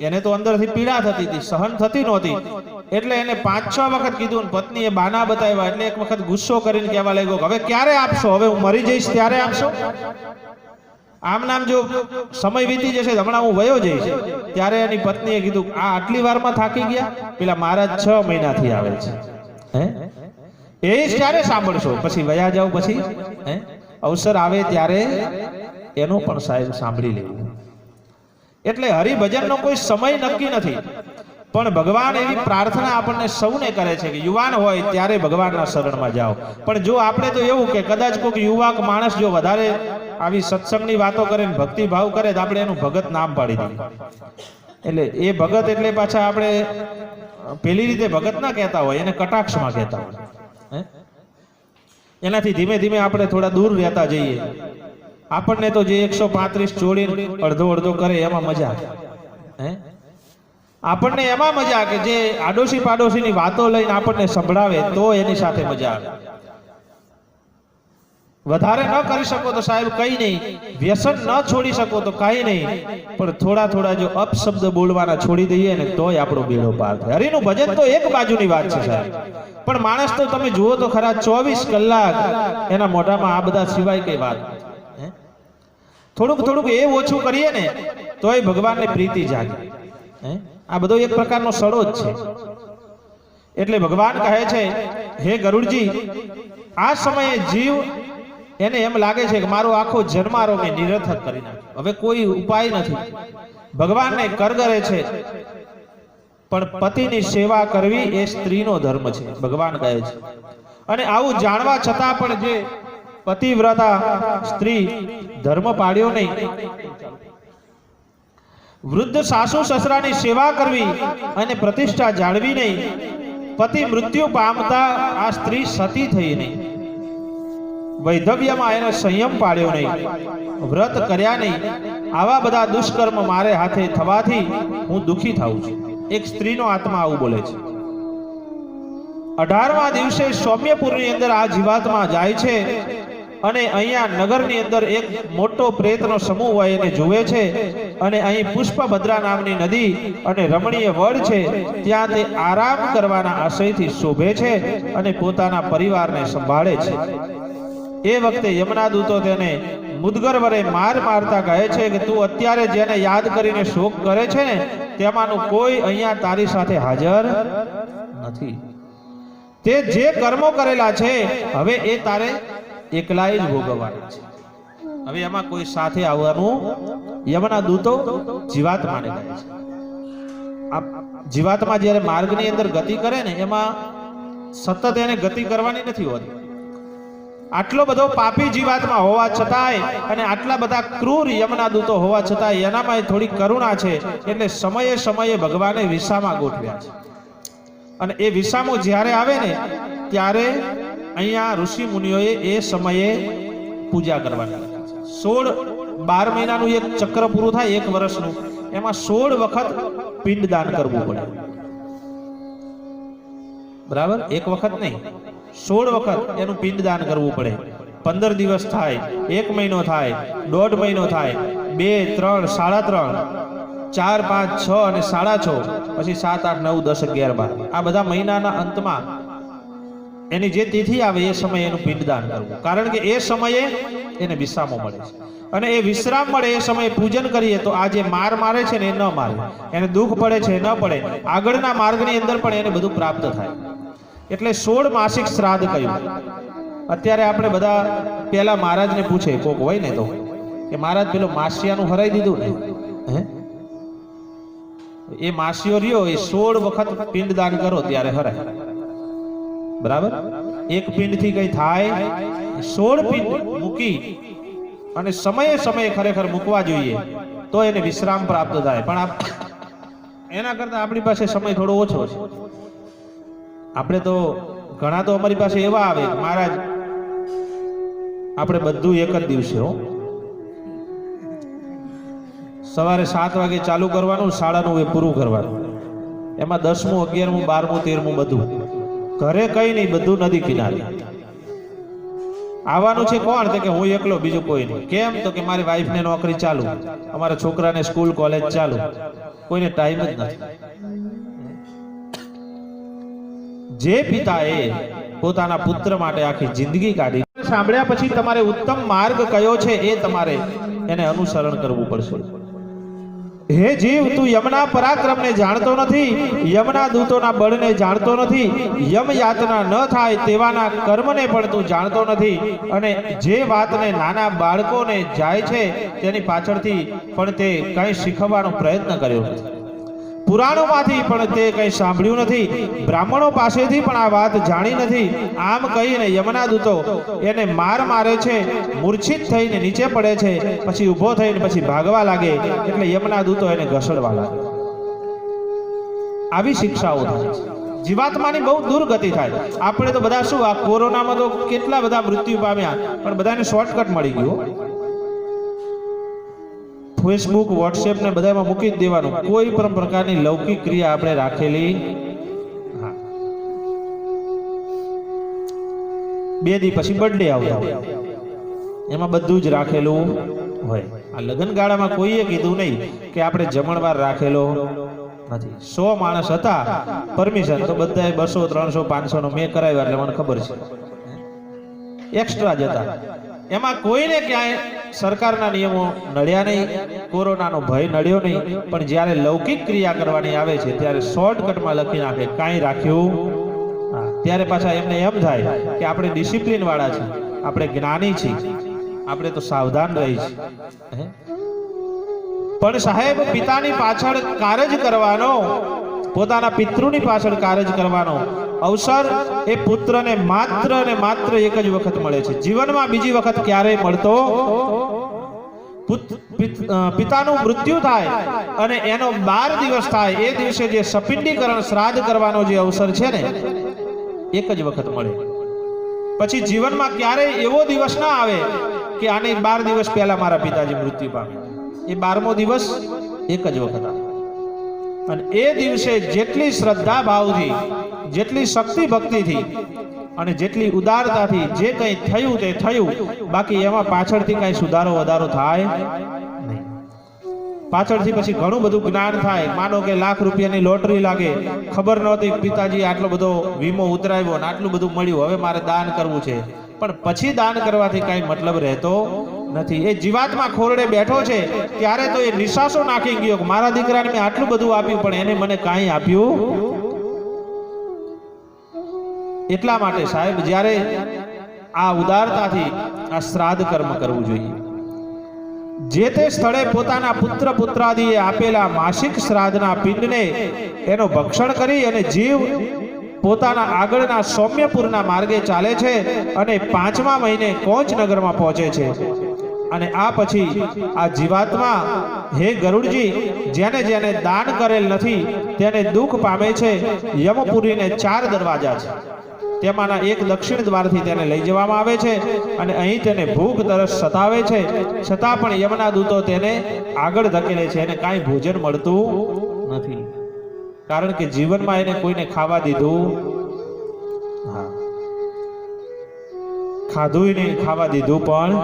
એને તો અંદરથી પીડા થતી હતી, સહન થતી નહોતી, એટલે એને 5-6 વખત કીધું. પત્નીએ બાના બતાવ્યા એટલે એક વખત ગુસ્સો કરીને કહેવા લાગ્યો હવે ક્યારે આપશો, હવે હું મરી જઈશ ત્યારે આપશો? આમ નામ જો સમય વીતી જશે, હમણાં હું વયો જઈશ. ત્યારે એની પત્નીએ કીધું આ આટલી વારમાં થાકી ગયા? પેલા મહારાજ 6 મહિનાથી આવે છે, હે એ ક્યારે સાંભળશો? પછી વયા જાવ, પછી અવસર આવે ત્યારે એનો પણ સાહેબ સાંભળી લેવું. એટલે હરિભજનનો કોઈ સમય નક્કી નથી, પણ ભગવાન એવી પ્રાર્થના આપણને સૌને કરે છે કે યુવાન હોય ત્યારે ભગવાનના શરણમાં જાઓ. પણ જો આપણે તો એવું કે કદાચ કોઈક યુવક માણસ જો વધારે આવી સત્સંગની વાતો કરે ને ભક્તિ ભાવ કરે તો આપણે એનું ભગત નામ પાડી દઈએ. એટલે એ ભગત એટલે પાછા આપણે પેલી રીતે ભગત ના કહેતા હોય, એને કટાક્ષમાં કહેતા હોય. એનાથી ધીમે ધીમે આપણે થોડા દૂર રહેતા જઈએ. આપણને તો જે 135 ચોડીને અડધો અડધો કરે એમાં મજા, આપણને એમાં મજા કે જે આડોશી પાડોશીની વાતો લઈને આપણને સંભળાવે તો એની સાથે મજા આવે. વધારે ન કરી શકો તો સાહેબ કઈ નહીં, વ્યસન ન છોડી શકો તો કઈ નહીં, પણ થોડા થોડા જો અપશબ્દ બોલવાના છોડી દઈએ ને તોય આપણો બેડો પાર થાય. હરિનું ભજન તો એક બાજુની વાત છે સાહેબ, પણ માણસ તો તમે જુઓ તો ખરા 24 કલાક એના મોઢામાં આ બધા સિવાય કઈ વાત. થોડુંક થોડુંક એ ઓછું કરીએ ને તોય ભગવાનની પ્રીતિ જાગે. આ બધો એક પ્રકારનો સડો જ છે. એટલે ભગવાન કહે છે હે ગરુડજી, આ સમયે જીવ એને એમ લાગે છે કે મારો આખો જન્મારો મેં નિરર્થક કરી નાખ્યો, હવે કોઈ ઉપાય નથી. ભગવાનને કરગરે છે, પણ પતિની સેવા કરવી એ સ્ત્રીનો ધર્મ છે, ભગવાન કહે છે. અને આવું જાણવા છતાં પણ જે પતિવ્રતા સ્ત્રી ધર્મ પાડ્યો નહીં, વૃદ્ધ સાસુ સસરાની સેવા કરવી અને પ્રતિષ્ઠા જાળવી નહીં, પતિ મૃત્યુ પામતા આ સ્ત્રી સતી થઈ નહીં, વૈધવ્યમાં એને સંયમ પાડ્યો નહીં, વ્રત કર્યા નહીં, આવા બધા દુષ્કર્મ મારે હાથે થવાથી હું દુઃખી થાઉં છું. એક સ્ત્રીનો આત્મા આવું બોલે છે. 18મા દિવસે સૌમ્યપુરની અંદર આ જીવાત્મા જાય છે અને અહીંયા નગરની અંદર એક મોટો પ્રેતનો સમૂહ હોય એને જુએ છે અને અહીં પુષ્પભદ્રા નામની નદી અને રમણીય વડ છે, ત્યાં તે આરામ કરવાના આશયથી શોભે છે અને પોતાના પરિવારને સંભાળે છે. એ વખતે યમના દૂતો તેને મુદગર વડે માર મારતા કહે છે કે તું અત્યારે જેને યાદ કરીને શોક કરે છે ને તેમાંનું કોઈ અહીંયા તારી સાથે હાજર નથી. તે જે કર્મો કરેલા છે હવે એ તારે એકલાય જ ભોગવવાના છે. હવે એમાં કોઈ સાથે આવવાનું યમના દૂતો જીવાત્માને કહે છે. આ જીવાત્મા જ્યારે માર્ગની અંદર ગતિ કરે ને એમાં સતત એને ગતિ કરવાની નથી હોતી. આટલો બધો પાપી જીવાત્મા હોવા છતાંય અને આટલા બધા ક્રૂર યમના દૂતો હોવા છતાંય એનામાં થોડી કરુણા છે એટલે સમયે સમયે ભગવાને વિસામા ગોઠવ્યા છે. અને એ વિસામો જ્યારે આવે ને ત્યારે અહીંયા ઋષિ મુનિઓએ એ સમયે પૂજા કરવાની. 12 મહિનાનું એક ચક્ર પૂરું થાય, 1 વર્ષનું, એમાં 16 વખત પિંડદાન કરવું પડે. બરાબર? એક વખત નહીં, 16 વખત એનું પિંડદાન કરવું પડે. 15 દિવસ થાય, 1 મહિનો થાય, 1.5 મહિનો થાય, 2, 3, 3.5, 4, 5, 6 અને 6.5, પછી 7, 8, 9, 10, 11, 12 આ બધા મહિનાના અંતમાં એની જે તિથિ આવે એ સમયે એનું પિંડદાન કરવું. કારણ કે એ સમયે એને વિશ્રામો મળે છે અને એ વિશ્રામ મળે એ સમયે પૂજન કરીએ તો આ જે માર મારે છે ને એ ન મારે, એને દુઃખ પડે છે ન પડે, આગળના માર્ગની અંદર પણ એને બધું પ્રાપ્ત થાય. એટલે 16 માસિક શ્રાદ્ધ કહ્યું. અત્યારે આપણે બધા પેલા મહારાજને પૂછે, કોક હોય ને તો કે મહારાજ પેલો માસિયાનું હરાઈ દીધું ને, હે એ માસિયો રહ્યો એ 16 વખત પિંડદાન કરો ત્યારે હરાય. બરાબર? એક પિંડ થી કઈ થાય? 16 પિંડ મૂકી અને સમયે સમયે ખરેખર મૂકવા જોઈએ તો એને વિશ્રામ પ્રાપ્ત થાય. પણ એના કરતા આપણી પાસે સમય થોડો ઓછો છે. આપણે તો ઘણા તો અમારી પાસે એવા આવે મહારાજ આપણે બધું એક જ દિવસે હો, સવારે 7 વાગે ચાલુ કરવાનું, 9:30 પૂરું કરવાનું, એમાં 10મું 11મું 12મું 13મું બધું ઘરે કઈ નહીં, બધું નદી કિનારે. આવવાનું છે કોણ? તો કે હું એકલો, બીજું કોઈ નહીં. કેમ? તો કે મારી વાઈફને નોકરી ચાલુ, અમારા છોકરાને સ્કૂલ કોલેજ ચાલુ, કોઈને ટાઈમ જ નથી. જે પિતાએ પોતાના પુત્ર માટે આખી જિંદગી કાઢી, સાંભળ્યા પછી તમારે ઉત્તમ માર્ગ કયો છે એ તમારે એને અનુસરણ કરવું પડશે. હે જીવ, તું યમના પરાક્રમને જાણતો નથી, યમના દૂતોના બળને જાણતો નથી, યમ યાતના ન થાય તેવાના કર્મને પણ તું જાણતો નથી, અને જે વાતને નાના બાળકોને જાય છે તેની પાછળથી પણ તે કંઈ શીખવવાનો પ્રયત્ન કર્યો નથી. પુરાણોમાંથી પણ તે કંઈ સાંભળ્યું નથી, બ્રાહ્મણો પાસેથી પણ આ વાત જાણી નથી. આમ કહીને યમના દૂતો એને માર મારે છે, મૂર્છિત થઈને નીચે પડે છે, પછી ઊભો થઈને પછી ભાગવા લાગે, એટલે યમના દૂતો એને ઘસડવા લાગે. આવી શિક્ષાઓ થાય છે. જીવાત્માની બહુ દુર્ગતિ થાય. આપણે તો બધા શું, આ કોરોનામાં તો કેટલા બધા મૃત્યુ પામ્યા, પણ બધાને શોર્ટકટ મળી ગયું. ફેસબુક, વોટ્સએપ ને બધામાં મૂકી જ દેવાનું. કોઈ પણ પ્રકારની લૌકિક ક્રિયા આપણે રાખેલી 2 દી પછી બર્થડે આવતો હોય, એમાં બધું જ રાખેલું હોય. આ લગ્નગાળામાં કોઈએ કીધું નહીં કે આપણે જમણવાર રાખેલો નથી. 100 માણસ હતા, પરમિશન તો બધાએ 200, 300, 500 નો મેં કરાવ્યા એટલે મને ખબર છે, એક્સ્ટ્રા જ હતા. એમાં કોઈને ક્યાંય સરકારના નિયમો નડ્યા નહીં, કોરોનાનો ભય નડ્યો નહીં. પણ જ્યારે લૌકિક ક્રિયા કરવાની આવે છે ત્યારે શોર્ટકટમાં લખી નાખે કાંઈ રાખ્યું. ત્યારે પાછા એમને એમ થાય કે આપણે ડિસિપ્લિન વાળા છીએ, આપણે જ્ઞાની છીએ, આપણે તો સાવધાન રહી છીએ. પણ સાહેબ, પિતાની પાછળ કારજ કરવાનો, પોતાના પિતૃની પાછળ કારજ કરવાનો અવસર એ પુત્રને માત્ર ને માત્ર એક જ વખત મળે છે. જીવનમાં બીજી વખત ક્યારેય મળતો. પિતાનું મૃત્યુ થાય અને એનો 12 દિવસ થાય એ દિવસે જે સપિંડીકરણ શ્રાદ્ધ કરવાનો જે અવસર છે ને, એક જ વખત મળે. પછી જીવનમાં ક્યારેય એવો દિવસ ના આવે કે આને 12 દિવસ પહેલા મારા પિતાજી મૃત્યુ પામ્યા. એ 12મો દિવસ એક જ વખત આવે. અને એ દિવસે જેટલી શ્રદ્ધા ભાવથી, જેટલી શક્તિ ભક્તિથી અને જેટલી ઉદારતાથી જે કંઈ થયું તે થયું, બાકી એમાં પાછળથી કઈ સુધારો વધારો થાય નહીં. પાછળથી પછી ઘણું બધું જ્ઞાન થાય. માનો કે લાખ રૂપિયાની લોટરી લાગે, ખબર નહોતી પિતાજી આટલો બધો વીમો ઉતરાવ્યો ને આટલું બધું મળ્યું, હવે મારે દાન કરવું છે, પણ પછી દાન કરવાથી કઈ મતલબ રહેતો નથી. એ જીવાત્મા ખોરડે બેઠો છે ત્યારે તો એ નિશાસો નાખી ગયો કે મારા દીકરાને મેં આટલું બધું આપ્યું પણ એને મને કાંઈ આપ્યું. એટલા માટે સાહેબ જ્યારે આ ઉદારતાથી આ શ્રાદ્ધ કર્મ કરવું જોઈએ. જે તે સ્થળે પોતાના પુત્ર પુત્રાદિએ આપેલા માસિક શ્રાદ્ધના પિંડને એનો ભક્ષણ કરી અને જીવ પોતાના આગળના સૌમ્યપુરના માર્ગે ચાલે છે અને 5મા મહિને કોંચનગરમાં પહોંચે છે. અને આ પછી આ જીવાત્મા, હે ગરુડજી, જેને જેને દાન કરેલ નથી તેને દુઃખ પામે છે. યમપુરીને 4 દરવાજા છે, તેમાંના એક દક્ષિણ દ્વારથી તેને લઈ જવામાં આવે છે અને અહીં તેને ભૂખ તરસ સતાવે છે. છતાં પણ યમના દૂતો તેને આગળ ધકેલે છે. એને કાંઈ ભોજન મળતું નથી, કારણ કે જીવનમાં એને કોઈને ખાવા દીધું, હા, ખાધું નહીં, ખાવા દીધું પણ.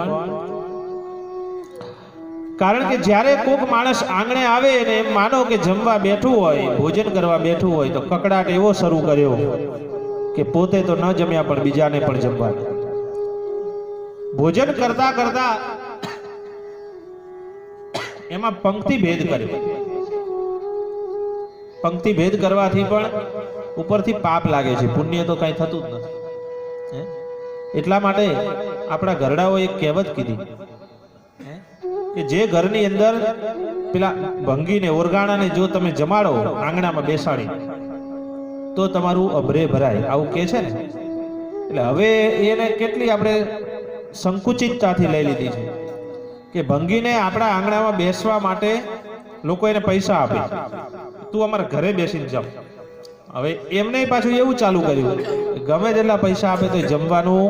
કારણ કે જ્યારે કોઈક માણસ આંગણે આવે ને એમ માનો કે જમવા બેઠું હોય, ભોજન કરવા બેઠું હોય, તો કકડાટ એવો શરૂ કર્યો કે પોતે તો ન જમ્યા પણ બીજાને પણ જમવા. ભોજન કરતા કરતા એમાં પંક્તિ ભેદ કર્યો. પંક્તિ ભેદ કરવાથી પણ ઉપરથી પાપ લાગે છે, પુણ્ય તો કઈ થતું જ નથી. એટલા માટે આપણા ઘરડાઓ એક કહેવત કીધી કે જે ઘરની અંદર પેલા ભંગીને ઓરગાણાને જો તમે જમાડો આંગણામાં બેસાડી તો તમારું અભરે ભરાય, આવું કે છે ને. એટલે હવે એને કેટલી આપણે સંકુચિતતાથી લઈ લીધી છે કે ભંગીને આપણા આંગણામાં બેસવા માટે લોકો એને પૈસા આપે, તું અમારા ઘરે બેસીને જમ. હવે એમને પાછું એવું ચાલુ કર્યું ગમે તેટલા પૈસા આપે તો જમવાનું.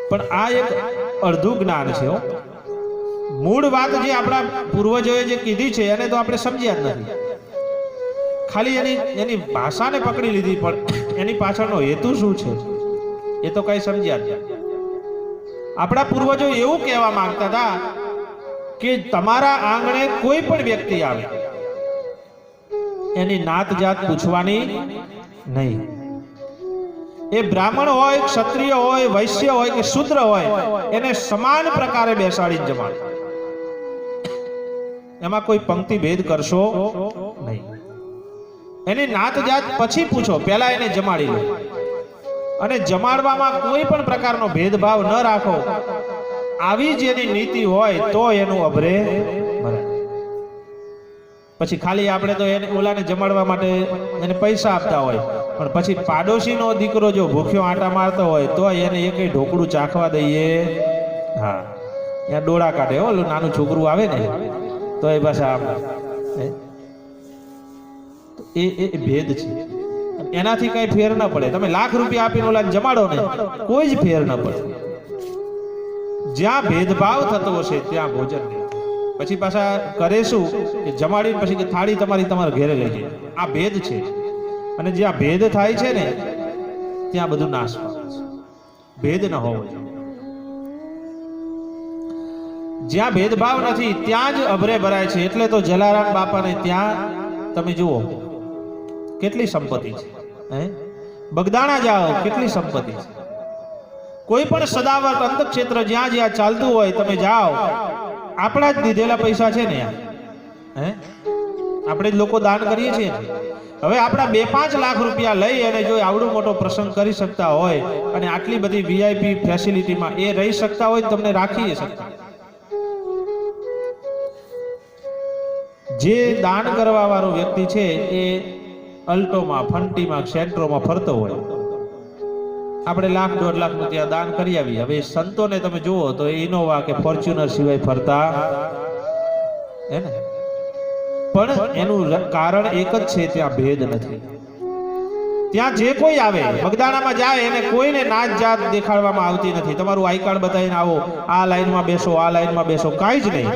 પણ આ એક અડધું જ્ઞાન છે. મૂળ વાત જે આપણા પૂર્વજોએ જે કીધી છે એને તો આપણે સમજ્યા જ નથી. ખાલી એની ભાષાને પકડી લીધી, પણ એની પાછળનો હેતુ શું છે એ તો કઈ સમજ્યા જ નથી. આપણા પૂર્વજો એવું કહેવા માંગતા હતા કે તમારા આંગણે કોઈ પણ વ્યક્તિ આવે એની નાત જાત પૂછવાની નહીં. એ બ્રાહ્મણ હોય, ક્ષત્રિય હોય, વૈશ્ય હોય કે શૂદ્ર હોય, એને સમાન પ્રકારે બેસાડીને જમાડો. એમાં કોઈ પંક્તિ ભેદ કરશો નહીં. એની નાત જાત પછી પૂછો, પહેલા એને જમાડી લો. અને જમાડવામાં કોઈ પણ પ્રકારનો ભેદભાવ ન રાખો. આવી જ એની નીતિ હોય તો એનું અભરે ભરાય. પછી ખાલી આપણે તો એને ઓલાને જમાડવા માટે એને પૈસા આપતા હોય, પણ પછી પાડોશીનો દીકરો જો ભૂખ્યો આંટા મારતો હોય તો એને એક ઢોકળું ચાખવા દઈએ, હા, ત્યાં ડોળા કાઢે. ઓલું નાનું છોકરું આવે ને તો એ પાછા એ ભેદ છે. એનાથી કઈ ફેર ન પડે. તમે લાખ રૂપિયા આપીને ઓલાને જમાડો ને, કોઈ જ ફેર ન પડે. જ્યાં ભેદભાવ થતો હશે ત્યાં ભોજન નહીં. પછી પાછા કરે શું કે જમાડીને પછી કે થાળી તમારા ઘરે લઈ જાય. આ ભેદ છે. અને જ્યાં ભેદ થાય છે ને ત્યાં બધું નાશ પામે છે. ભેદ ન હોવો જોઈએ. જ્યાં ભેદભાવ નથી ત્યાં જ અભરે ભરાય છે. એટલે તો જલારામ બાપાને ત્યાં તમે જુઓ કેટલી સંપત્તિ છે. બગદાણા જાઓ કેટલી સંપત્તિ છે. કોઈ પણ સદાવર્ત અંતક્ષેત્ર જ્યાં જ્યાં ચાલતું હોય તમે જાઓ, આપણા જ દીધેલા પૈસા છે ને, આપણે જ લોકો દાન કરીએ છીએ. હવે આપણા 2-5 લાખ રૂપિયા લઈ અને જો આવડો મોટો પ્રસંગ કરી શકતા હોય અને આટલી બધી વીઆઈપી ફેસિલિટીમાં એ રહી શકતા હોય, તમને રાખી શકતા. જે દાન કરવા વાળો વ્યક્તિ છે એ અલ્ટોમાં, ફંટીમાં, સેન્ટ્રોમાં ફરતો હોય, આપણે 1-1.5 લાખ ત્યાં દાન કરી આવીએ. હવે સંતોને તમે જુઓ તો ઇનોવા કે ફોર્ચ્યુનર સિવાય ફરતા હે ને. પણ એનું કારણ એક જ છે, ત્યાં ભેદ નથી. ત્યાં જે કોઈ આવે બગદાણામાં જાય એને કોઈને નાત જાત દેખાડવામાં આવતી નથી. તમારું આઈ કાર્ડ બતાવીને આવો, આ લાઈનમાં બેસો, આ લાઈનમાં બેસો, કાંઈ જ નહીં.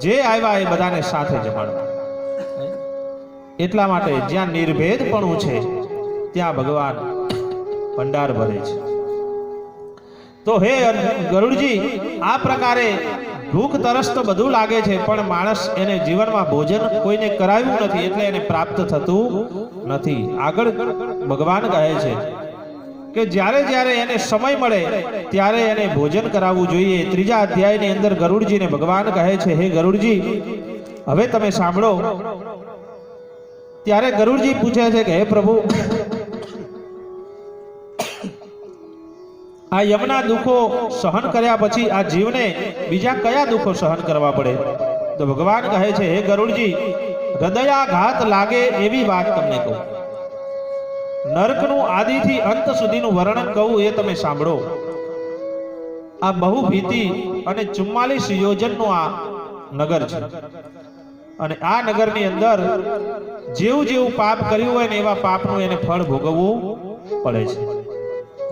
જે આવ્યા એ બધાને સાથે જમાડવા. એટલા માટે જ્યાં નિર્ભેદપણું છે ત્યાં ભગવાન ભંડાર ભરે છે. તો હે ગરુડજી, આ પ્રકારે ભૂખ તરસ તો બધું લાગે છે, પણ માણસ એને જીવનમાં ભોજન કોઈને કરાવ્યું નથી એટલે એને પ્રાપ્ત થતું નથી. આગળ ભગવાન કહે છે કે જ્યારે જ્યારે એને સમય મળે ત્યારે એને ભોજન કરાવવું જોઈએ. ત્રીજા અધ્યાયની અંદર ગરુડજીને ભગવાન કહે છે, હે ગરુડજી, હવે તમે સાંભળો. ત્યારે ગરુડજી પૂછે છે કે હે પ્રભુ, આ યમના દુઃખો સહન કર્યા પછી આ જીવને બીજા કયા દુઃખો સહન કરવા પડે? તો ભગવાન કહે છે, હે ગરુડજી, હૃદયાઘાત લાગે એવી વાત તમને કહું. નરકનું આદિથી અંત સુધીનું વર્ણન કહું એ તમે સાંભળો. આ બહુ ભીતિ અને 44 યોજનનું આ નગર છે, અને આ નગરની અંદર જેવું જેવું પાપ કર્યું હોય ને એવા પાપનું એને ફળ ભોગવવું પડે છે.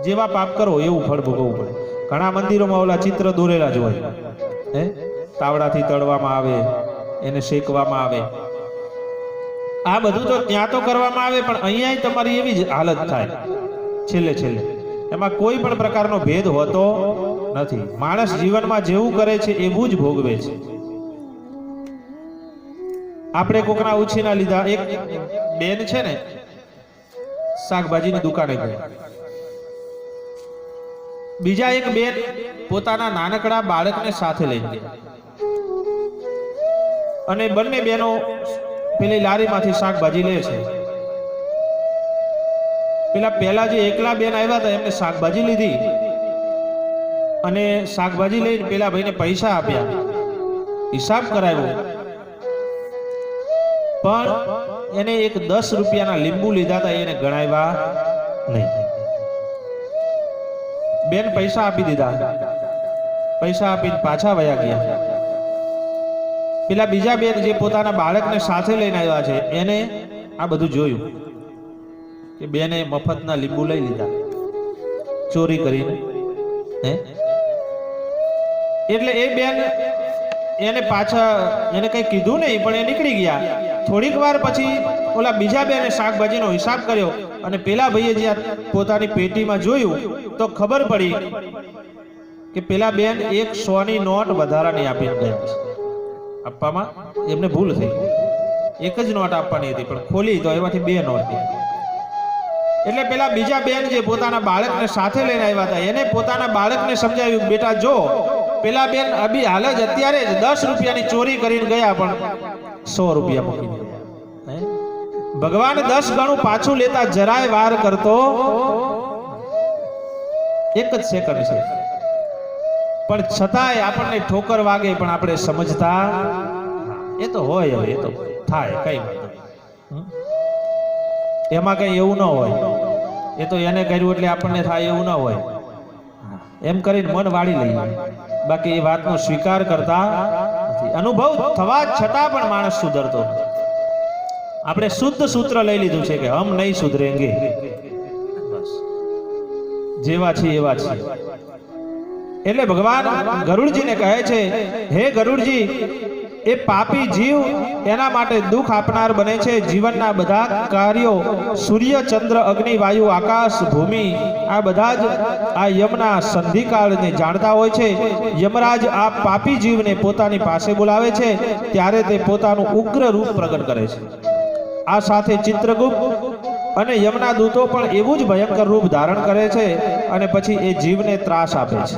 જેવા પાપ કરો એવું ફળ ભોગવવું પડે. ઘણા મંદિરોમાં ઓલા ચિત્ર દોરેલા જ હોય, તાવડાથી તળવામાં આવે, એને શેકવામાં આવે. આ બધું તો ત્યાં તો કરવામાં આવે, પણ અહીંયા તમારી એવી જ હાલત થાય છેલ્લે છેલ્લે. એમાં કોઈ પણ પ્રકારનો ભેદ હોતો નથી. માણસ જીવનમાં જેવું કરે છે એવું જ ભોગવે છે. આપણે કોકના ઉછીના લીધા. એક બેન છે ને, શાકભાજીની દુકાને ગયા. બીજા એક બેન પોતાના નાનકડા બાળકને સાથે લઈને ગયા, અને બંને બહેનો પેલી લારીમાંથી શાકભાજી લે છે. પહેલા જે એકલા બેન આવ્યા હતા એમને શાકભાજી લીધી, અને શાકભાજી લઈને પેલા ભાઈને પૈસા આપ્યા, હિસાબ કરાવ્યો, પણ એને એક 10 રૂપિયાના લીંબુ લીધા હતા, એને ગણાવ્યા નહીં. બેન પૈસા આપી દીધા, પૈસા આપીને પાછા વયા ગયા. પેલા બીજા બેન જે પોતાના બાળકને સાથે લઈને આવ્યા છે એને આ બધું જોયું કે બેને મફતના લીંબુ લઈ લીધા ચોરી કરીને. એટલે એ બેન એને પાછા એને કઈ કીધું નહીં, પણ એ નીકળી ગયા. થોડીક વાર પછી ઓલા બીજા બેને શાકભાજીનો હિસાબ કર્યો, અને પેલા ભાઈએ જે પોતાની પેટીમાં જોયું તો ખબર પડી કે પેલા બેન એક 100ની નોટ વધારાની આપીને ગયા છે. આપવામાં એમને ભૂલ થઈ. એક જ નોટ આપવાની હતી, પણ ખોલી તો એમાંથી 2 નોટ હતી. એટલે પેલા બીજા બેન જે પોતાના બાળકને સાથે લઈને આવ્યા હતા એને પોતાના બાળકને સમજાવ્યું, બેટા જો, પેલા બેન અભી હાલ જ અત્યારે જ 10 રૂપિયાની ચોરી કરીને ગયા, પણ 100 રૂપિયા મૂકીને ગયા. ભગવાન 10 ગણું પાછું લેતા જરાય વાર કરતો એક જ સેકન્ડ છે, પણ છતાંય આપણને ઠોકર વાગે પણ આપણે સમજતા. એ તો હોય, હવે એ તો થાય, કઈ એમાં કઈ એવું ન હોય. એ તો એને કર્યું એટલે આપણને થાય એવું ન હોય. એમ કરીને મન વાળી લઈએ, બાકી એ વાતનો સ્વીકાર કરતા નથી. અનુભવ થવા છતાં પણ માણસ સુધરતો નથી. આપણે શુદ્ધ સૂત્ર લઈ લીધું છે કે હમ નહીં સુધરેંગે, બસ જેવા છીએ એવા છીએ. એટલે ભગવાન ગરુડજીને કહે છે, હે ગરુડજી, એ પાપી જીવ એના માટે દુઃખ આપનાર બને છે. જીવનના બધા કાર્યો સૂર્ય, ચંદ્ર, અગ્નિ, વાયુ, આકાશ, ભૂમિ આ બધા જ આ યમના સંધિકાળને જાણતા હોય છે. યમરાજ આ પાપી જીવને પોતાની પાસે બોલાવે છે ત્યારે તે પોતાનું ઉગ્ર રૂપ પ્રગટ કરે છે. આ સાથે ચિત્રગુપ્ત અને યમના દૂતો પણ એવું જ ભયંકર રૂપ ધારણ કરે છે, અને પછી એ જીવને ત્રાસ આપે છે.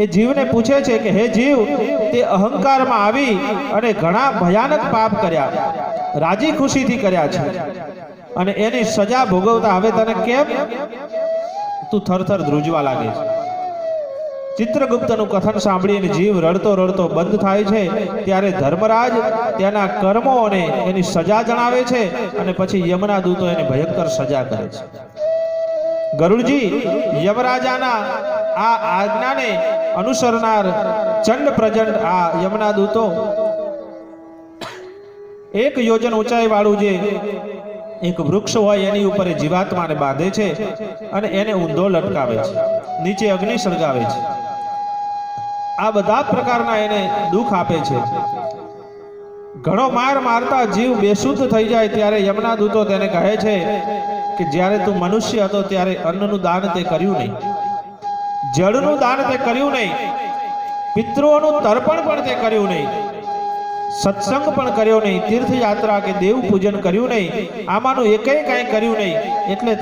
એ જીવને પૂછે છે કે હે જીવ, તે અહંકારમાં આવી અને ઘણા ભયાનક પાપ કર્યા, રાજી ખુશીથી કર્યા છે, અને એની સજા ભોગવતા હવે તને કેમ તું થરથર ધ્રુજવા લાગે છે? ચિત્રગુપ્તનું કથન સાંભળીને જીવ રડતો રડતો બંધ થાય છે. ત્યારે ધર્મરાજ તેના કર્મો અને એની સજા જણાવે છે, અને પછી યમના દૂતો એને ભયંકર સજા કરે છે. ગરુડજી યમરાજાના આ આજ્ઞાને અનુસરનાર ચંડ પ્રચંડ આ યમના દૂતો 1 યોજન ઊંચાઈ વાળું જે એક વૃક્ષ હોય એની ઉપર એ જીવાત્માને બાંધે છે અને એને ઊંધો લટકાવે છે, નીચે અગ્નિ સળગાવે છે, આ બધા પ્રકારના એને દુઃખ આપે છે। ઘણો માર મારતા જીવ બેશુદ્ધ થઈ જાય ત્યારે યમના દૂતો તેને કહે છે કે જ્યારે તું મનુષ્ય હતો ત્યારે અન્નનું દાન તે કર્યું નહીં, જળનું દાન તે કર્યું નહીં, પિતૃઓનું તર્પણ પણ તે કર્યું નહીં, સત્સંગ પણ કર્યો નહીં, તીર્થયાત્રા કે દેવ પૂજન કર્યું નહીં, આમાંનું એકેય કાંઈ કર્યું નહીં, એટલે